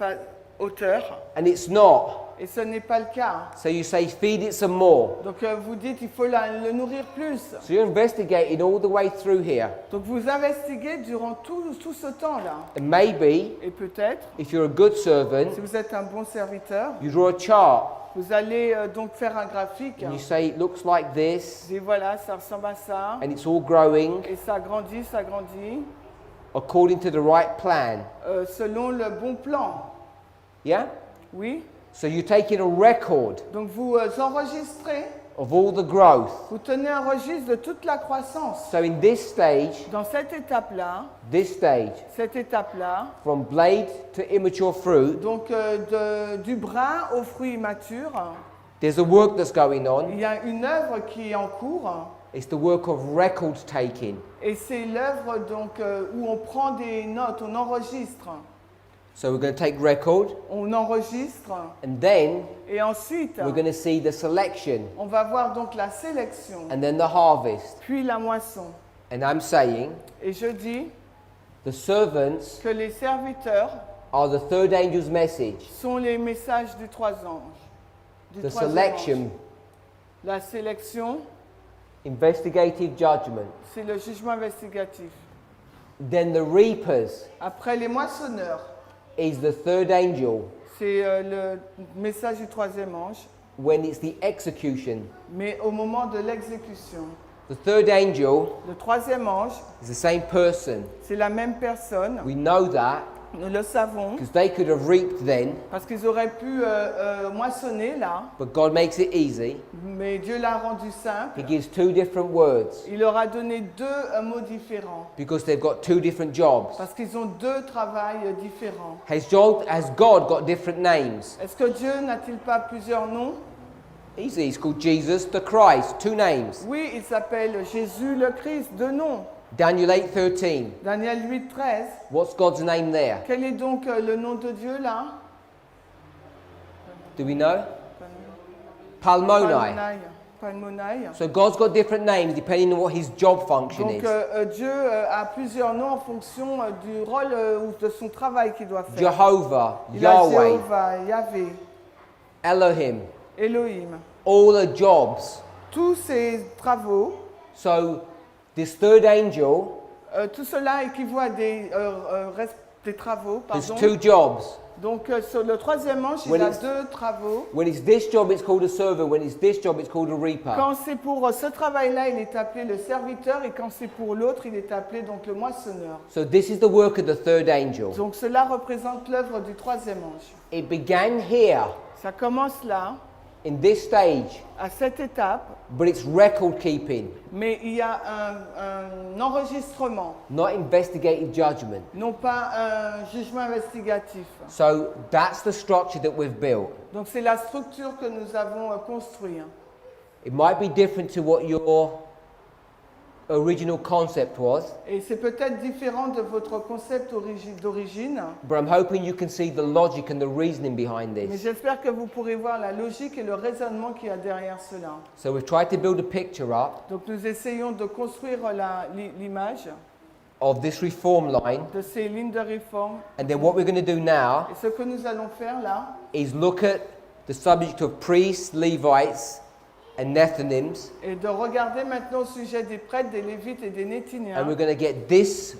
hauteur. And it's not. Et ce n'est pas le cas. So you say, feed it some more. Donc vous dites il faut le nourrir plus. So you're investigating all the way through here. Donc vous investiguez durant tout ce temps-là. And maybe, Et peut-être, if you're a good servant, si vous êtes un bon serviteur, you draw a chart vous allez donc faire un graphique. and you say, it looks like this, Et voilà, ça ressemble à ça. and it's all growing Et ça grandit, according to the right plan. selon le bon plan. Yeah? Oui. So you're taking a record Donc vous enregistrez, of all the growth. vous tenez un registre de toute la croissance. So in this stage, Dans cette étape-là, from blade to immature fruit, donc du brin au fruit immature, there's a work that's going on. il y a une œuvre qui est en cours. It's the work of record taking. Et c'est l'œuvre donc où on prend des notes, on enregistre. So we're going to take record, On enregistre and then et ensuite we're going to see the selection, on va voir donc la sélection, and then the harvest. puis la moisson. And I'm saying Et je dis the servants que les serviteurs are the third angel's message. sont les messages du trois anges. Du The troisième selection, ange. La sélection, investigative judgment. c'est le jugement investigatif. Then the reapers Après les moissonneurs, is the third angel c'est le message du troisième ange, when it's the execution. mais au moment de l'exécution. The third angel Le troisième ange, is the same person. c'est la même personne, We know that nous le savons, because they could have reaped then, parce qu'ils auraient pu moissonner là, but God makes it easy. mais Dieu l'a rendu simple. He gives 2 different words Il leur a donné 2 mots différents, because they've got 2 different jobs. parce qu'ils ont 2 travails différents. Has God got different names? Est-ce que Dieu n'a-t-il pas plusieurs noms? Easy. He's called Jesus the Christ. 2 names. Oui, il s'appelle Jésus le Christ, 2 noms. Daniel 8:13. Daniel 8, 13. What's God's name there? Quel est donc le nom de Dieu là? Do we know? Palmoni. Palmonai. So God's got different names depending on what his job function Donc is. Dieu a plusieurs noms en fonction du rôle ou de son travail qu'il doit faire. Jehovah, Il a Yahweh, Jéhovah, Yahvé, Elohim. Elohim. All the jobs. Tous ces travaux, So this third angel tout cela équivaut à des travaux. has Pardon. 2 jobs. Donc sur le troisième ange, il When a it's- 2 travaux. When it's this job, it's called a servant. When it's this job, it's called a reaper. Quand c'est pour ce travail-là, il est appelé le serviteur, et quand c'est pour l'autre, il est appelé donc le moissonneur. So this is the work of the third angel. Donc cela représente l'œuvre du troisième ange. It began here Ça commence là, in this stage, à cette étape, but it's record keeping, mais il y a un enregistrement, not investigative judgment. non pas un jugement investigatif. So that's the structure that we've built. Donc c'est la structure que nous avons construite. It might be different to what your original concept was, Et c'est peut-être différent de votre concept d'origine, but I'm hoping you can see the logic and the reasoning behind mais this. j'espère que vous pourrez voir la logique et le raisonnement qu'il y a derrière cela. So we've tried to build a picture up Donc nous essayons de construire l'image of this reform line, de ces lignes de réforme. and then what we're going to do now Et ce que nous allons faire là, is look at the subject of priests, Levites, and Nethinims, et de regarder maintenant au sujet des prêtres, des Lévites et des Néthiniens. and we're going to get this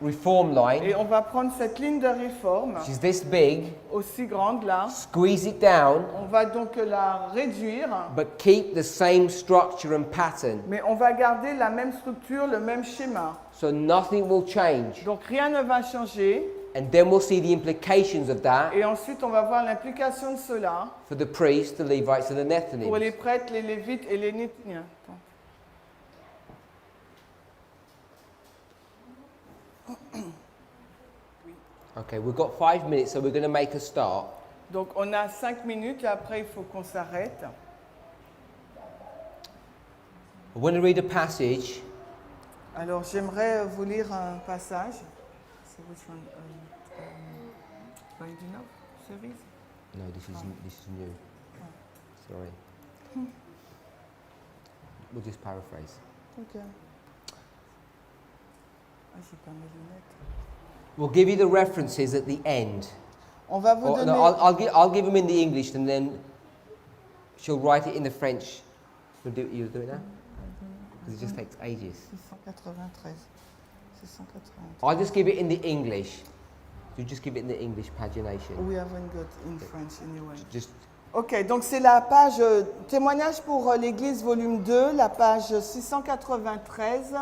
reform line, Et on va prendre cette ligne de réforme, which is this big, aussi grande là. squeeze it down, On va donc la réduire, but keep the same structure and pattern. mais on va garder la même structure, le même schéma. So nothing will change. Donc rien ne va changer. And then we'll see the implications of that Et ensuite, on va voir l'implication de cela for the priests, the Levites, and the pour les Nethinims. prêtres, les Lévites et les Néthiniens. Okay, we've got 5 minutes, so we're going to make a start. Donc on a 5 minutes et après il faut qu'on s'arrête. I want to read a passage Alors j'aimerais vous lire un passage. C'est which one? Binding Up series? No, this is new. Sorry. We'll just paraphrase. Ok. Ah, j'ai pas mes lunettes. We'll give you the references at the end. On va vous Or, donner. no, I'll give them in the English, and then she'll write it in the French. You'll do it now? Because it just takes ages. 693. 693. I'll just give it in the English. You just give it in the English pagination. We haven't got in French anyway. Just Ok, donc c'est la page témoignage pour l'Église volume 2, la page 693,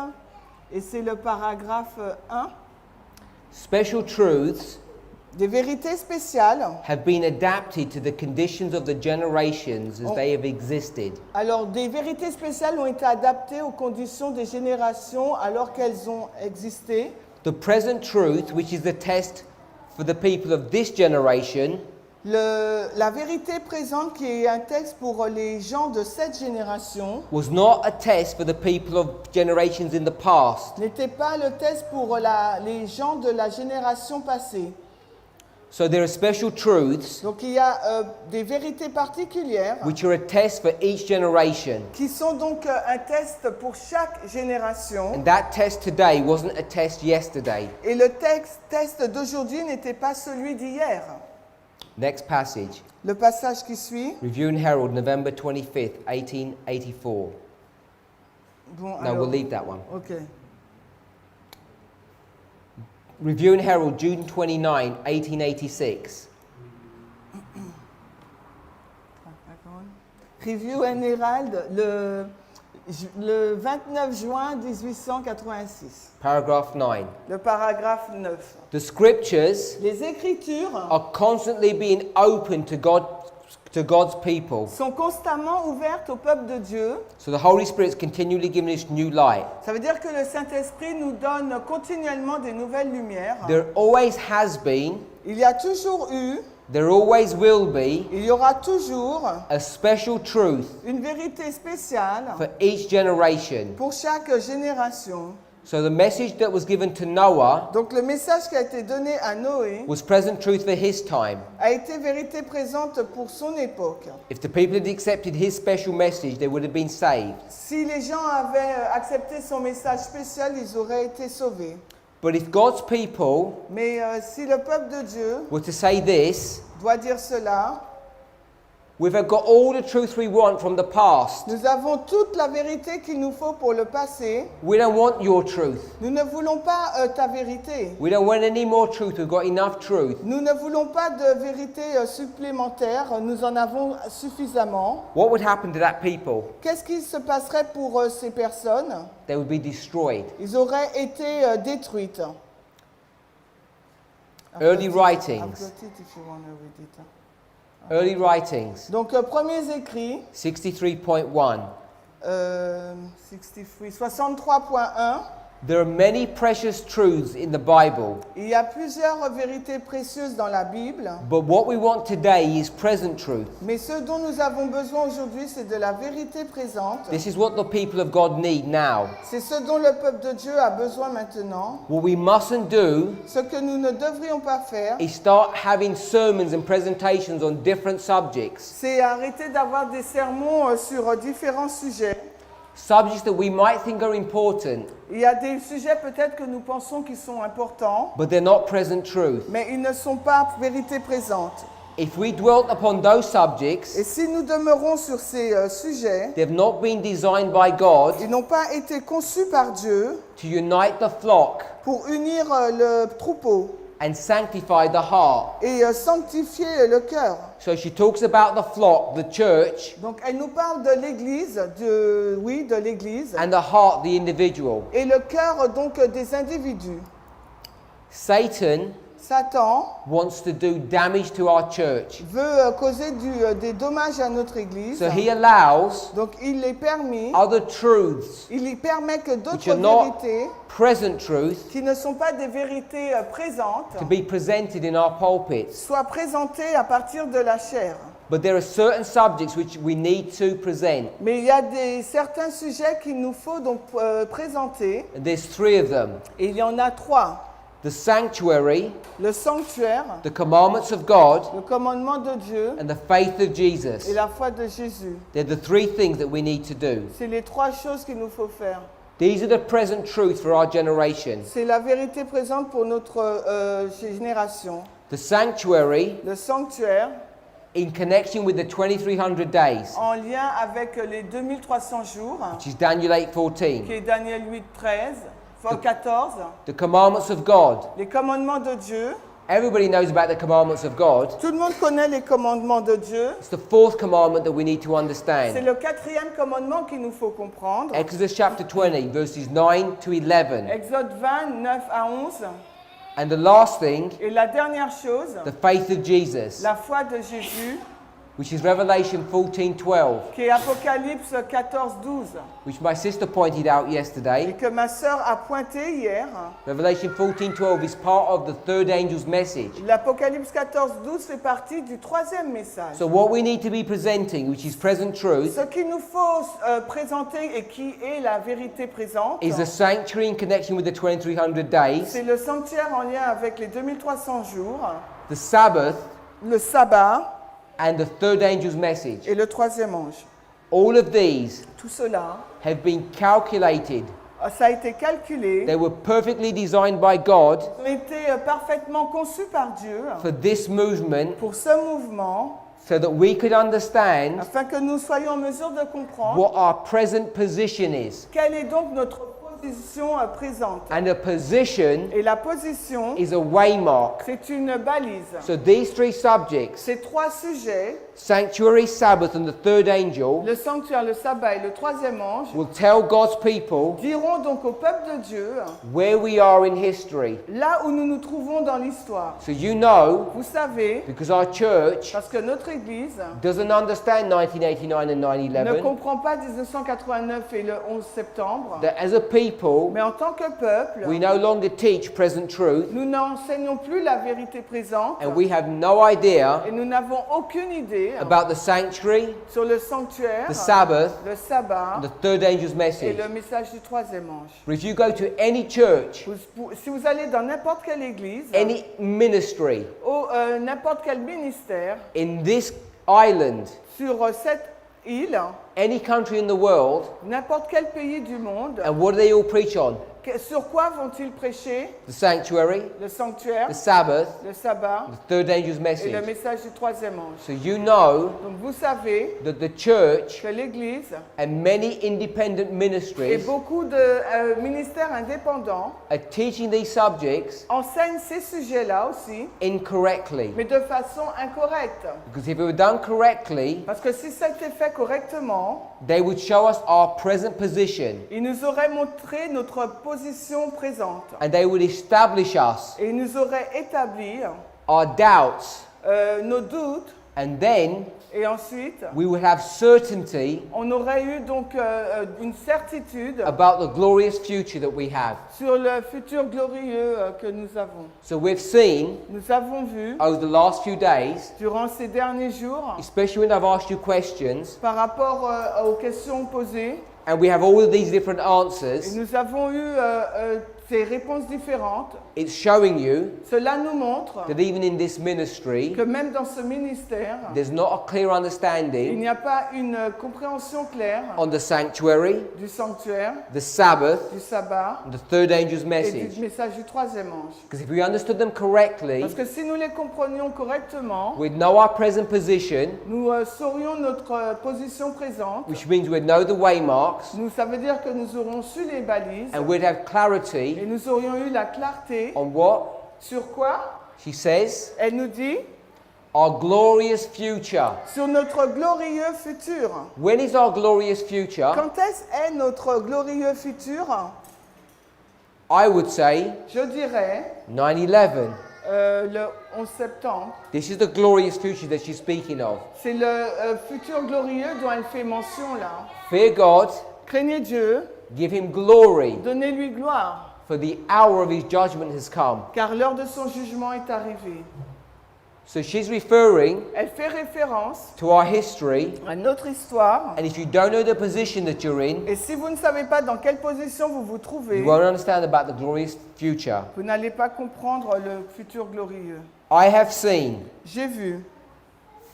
et c'est le paragraphe 1. special truths Des vérités spéciales. have been adapted to the conditions of the generations as they have existed. Alors, des vérités spéciales ont été adaptées aux conditions des générations alors qu'elles ont existé. The present truth, which is the test for the people of this generation, La vérité présente, qui est un texte pour les gens de cette génération, was not a test for the people of generations in the past. n'était pas le test pour les gens de la génération passée. So there are special truths Donc il y a des vérités particulières which are a test for each generation. qui sont donc un test pour chaque génération. And that test today wasn't a test yesterday. Et le test d'aujourd'hui n'était pas celui d'hier. Next passage. Le passage qui suit. Review and Herald, November 25th, 1884. Bon, No, we'll leave that one. Ok. Review and Herald, June 29, 1886. Review and Herald, le 29 juin 1886. Paragraph 9. Le paragraphe 9. The scriptures Les Écritures are constantly being opened to God's people. sont constamment ouvertes au peuple de Dieu. So the Holy Spirit's continually giving us new light. Ça veut dire que le Saint-Esprit nous donne continuellement des nouvelles lumières. There always has been, Il y a toujours eu, there always will be, il y aura toujours a special truth une vérité spéciale for each generation. pour chaque génération. So the message that was given to Noah Donc le message qui a été donné à Noé was present truth for his time. a été vérité présente pour son époque. If the people had accepted his special message, they would have been saved. Si les gens avaient accepté son message spécial, ils auraient été sauvés. But if God's people Mais si le peuple de Dieu were to say this, doit dire cela, we've got all the truth we want from the past. nous avons toute la vérité qu'il nous faut pour le passé. We don't want your truth. Nous ne voulons pas ta vérité. We don't want any more truth. We've got enough truth. Nous ne voulons pas de vérité supplémentaire. Nous en avons suffisamment. What would happen to that people? Qu'est-ce qui se passerait pour ces personnes? They would be destroyed. Ils auraient été détruites. Early I've writings. got it if you want to read it. Early writings. Donc, premiers écrits, 63.1. 63.1. There are many precious truths in the Bible, Il y a plusieurs vérités précieuses dans la Bible, but what we want today is present truth. mais ce dont nous avons besoin aujourd'hui, c'est de la vérité présente. This is what the people of God need now. C'est ce dont le peuple de Dieu a besoin maintenant. What we mustn't do Ce que nous ne devrions pas faire, is start having sermons and presentations on different subjects. c'est arrêter d'avoir des sermons sur différents sujets. Subjects that we might think are important, Il y a des sujets peut-être que nous pensons qu'ils sont importants, but they're not present truth. mais ils ne sont pas vérité présente. If we dwelt upon those Et subjects, si nous demeurons sur ces sujets, they've not been designed by God ils n'ont pas été conçus par Dieu to unite the flock pour unir le troupeau and sanctify the heart. et sanctifier le cœur. So she talks about the flock, the church, Donc elle nous parle de l'Église, de l'Église, and the heart, the individual. et le cœur donc des individus. Satan Satan wants to do damage to our church. veut causer des dommages à notre Église. So he allows Donc il est permis, other truths, il y permet que which d'autres are not vérités present truths, qui ne sont pas des vérités présentes to be presented in our pulpits. soient présentées à partir de la chair. But there are certain subjects which we need to present. Mais il y a certains sujets qu'il nous faut donc présenter. And there's three of them. Et il y en a 3. The sanctuary, Le sanctuaire, the commandments of God, le commandement de Dieu and the faith of Jesus. et la foi de Jésus. They're the three things that we need to do. C'est les 3 choses qu'il nous faut faire. These are the present truths for our generation. C'est la vérité présente pour notre génération. The sanctuary, Le sanctuaire, in connection with the 2300 days, en lien avec les 2300 jours, which is Daniel 8:14. qui est Daniel 8, 13, 14, The commandments of God. les commandements de Dieu. Everybody knows about the commandments of God. Tout le monde connaît les commandements de Dieu. It's the fourth commandment that we need to C'est understand. le 4e commandement qu'il nous faut comprendre. Exodus chapter 20, verses 9 to 11. Exode 20, 9 à 11. And the last thing, Et la dernière chose, the faith of Jesus, la foi de Jésus, which is Revelation 14:12, qui est Apocalypse 14, 12, which my sister pointed out et yesterday. que ma sœur a pointé hier. Revelation 14:12 is part of the third angel's message. L'Apocalypse 14, 12 fait partie du 3e message. So what we need to be presenting, which is present truth, Ce qu'il nous faut présenter et qui est la vérité présente, is the sanctuary in connection with the 2300 days, c'est le sanctuaire en lien avec les 2300 jours, the Sabbath, le sabbat and the third angel's message. et le 3e ange. All of these Tout cela, have been calculated. ça a été calculé, They were perfectly designed by God ont été parfaitement conçus par Dieu for this movement pour ce mouvement, so that we could understand afin que nous soyons en mesure de comprendre what our present position is. quelle est donc notre position présente. And a position Et la position, is a waymark. c'est une balise. So these three subjects, Ces 3 sujets, sanctuary, Sabbath, and the third angel, le sanctuaire, le sabbat et le 3e ange, will tell God's people diront donc au peuple de Dieu, where we are in history. là où nous nous trouvons dans l'histoire. So you know, Vous savez, because our church parce que notre Église doesn't understand 1989 and ne 9/11, comprend pas 1989 et le 11 septembre, that as a people, mais en tant que peuple, we no longer teach present truth, nous n'enseignons plus la vérité présente and we have no idea et nous n'avons aucune idée about the sanctuary, sur le sanctuaire, the Sabbath, le sabbat and the third angel's et message. le message du 3e ange. But if you go to any church, Si vous allez dans n'importe quelle église, any ministry ou n'importe quel ministère, in this island, sur cette île, any country in the world, n'importe quel pays du monde, and what do they all preach on? sur quoi vont-ils prêcher? The sanctuary, Le sanctuaire, the Sabbath, le sabbat the third angel's et le message. message du 3e ange. So you know Donc vous savez that the church que l'Église and many independent et ministries beaucoup de ministères indépendants are teaching these subjects enseignent ces sujets-là aussi, incorrectly. mais de façon incorrecte. Because if it were done correctly, Parce que si ça était fait correctement, they would show us our present position ils nous auraient montré notre position présente. and they would establish us, Et ils nous auraient établi our doubts, nos doutes. and then Et ensuite, we would have certainty on aurait eu donc une certitude about the glorious future that we have. sur le futur glorieux que nous avons. So we've seen Nous avons vu over the last few days, durant ces derniers jours, especially when I've asked you questions, par rapport aux questions posées, and we have all of these different et answers, nous avons eu ces réponses différentes, it's showing you cela nous montre that even in this ministry, que même dans ce ministère, there's not a clear il understanding n'y a pas une compréhension claire on the sanctuary, du sanctuaire, the Sabbath, du sabbat and the third angel's et message. du message du troisième ange. Because if we understood them correctly, Parce que si nous les comprenions correctement, we'd know our present position, nous saurions notre position présente. which means we'd know the waymarks, Ça veut dire que nous aurons su les balises and we'd have et clarity nous aurions eu la clarté on what sur quoi she says, elle nous dit our glorious future. sur notre glorieux futur. When is our glorious future? Quand est notre glorieux futur? I would say Je dirais 9/11. le 11 septembre. This is the glorious future that she's speaking of. C'est le futur glorieux dont elle fait mention là. Fear God, Craignez Dieu, give him glory, donnez-lui gloire, for the hour of his judgment has come. car l'heure de son jugement est arrivée. So she's referring Elle fait référence to our history, à notre histoire. and if you don't know the position that you're in, Et si vous ne savez pas dans quelle position vous vous trouvez, you won't understand about the glorious future. vous n'allez pas comprendre le futur glorieux. I have seen, J'ai vu,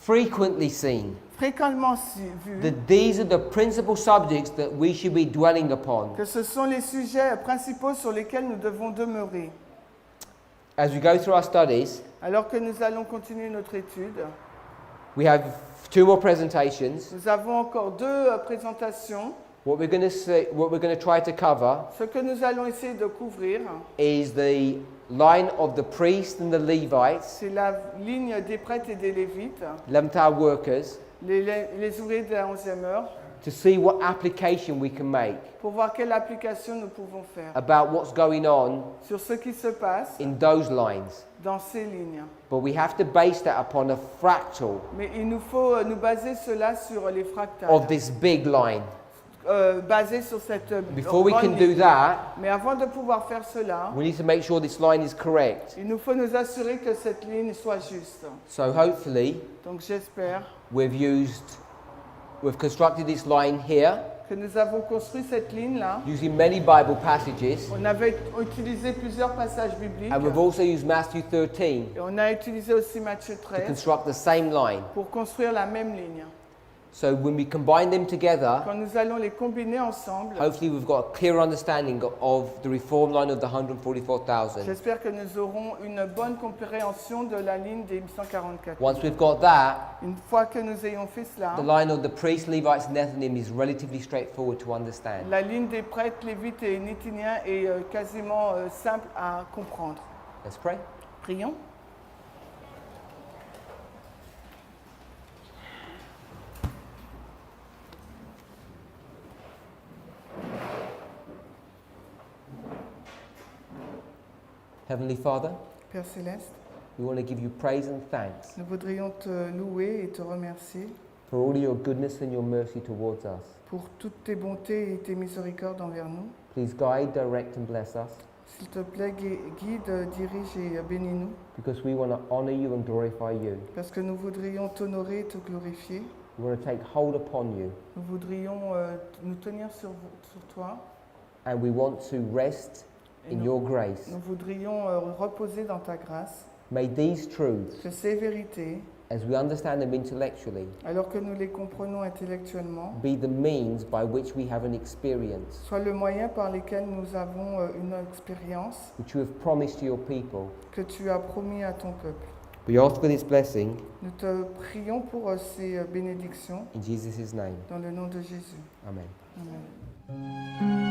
frequently seen, fréquemment vu, that these are the principal subjects that we should be dwelling upon. que ce sont les sujets principaux sur lesquels nous devons demeurer. As we go through our studies, Alors que nous allons continuer notre étude, we have 2 more presentations. nous avons encore 2 présentations. What we're going to try to cover Ce que nous allons essayer de couvrir, is the line of the priests and the Levites, c'est la ligne des prêtres et des lévites, 11th hour workers, les ouvriers de la 11e heure, to see what application we can make pour voir quelle application nous pouvons faire about what's going on sur ce qui se passe in those lines. dans ces lignes. But we have to base that upon a fractal Mais il nous faut nous baser cela sur les fractales, of this big line. baser sur cette Before we grande can do ligne. that, Mais avant de pouvoir faire cela, we need to make sure this line is correct. il nous faut nous assurer que cette ligne soit juste. So hopefully Donc j'espère we've constructed this line here que nous avons construit cette ligne-là. using many Bible passages, On avait utilisé plusieurs passages bibliques and we've also used Matthew 13 et on a utilisé aussi Matthieu to 13 construct the same line. pour construire la même ligne. So when we combine them together, Quand nous allons les combiner ensemble, hopefully we've got a clear understanding of the reform line of the 144,000. j'espère que nous aurons une bonne compréhension de la ligne des 144. Once we've got that, Une fois que nous ayons fait cela, the line of the priests, Levites, and Nethinim is relatively straightforward to understand. la ligne des prêtres, lévites et néthiniens est quasiment simple à comprendre. Let's pray. Prions. Heavenly Father, Père Céleste, we want to give you praise and thanks nous voudrions te louer et te remercier for all your goodness and your mercy towards us. pour toutes tes bontés et tes miséricordes envers nous. Please guide, direct, and bless us, S'il te plaît, guide, dirige et bénis-nous, because we want to honor you and glorify you. parce que nous voudrions t'honorer et te glorifier. We want to take hold upon you, Nous voudrions nous tenir sur toi and we want to rest et in nous, your grace. nous voudrions reposer dans ta grâce. May these truths, Que ces vérités, as we understand them intellectually, alors que nous les comprenons intellectuellement, be the means by which we have an experience soient le moyen par lequel nous avons une expérience which you have promised to your people. que tu as promis à ton peuple. We ask for this blessing Nous te prions pour ces bénédictions in Jesus' name. dans le nom de Jésus. Amen. Amen.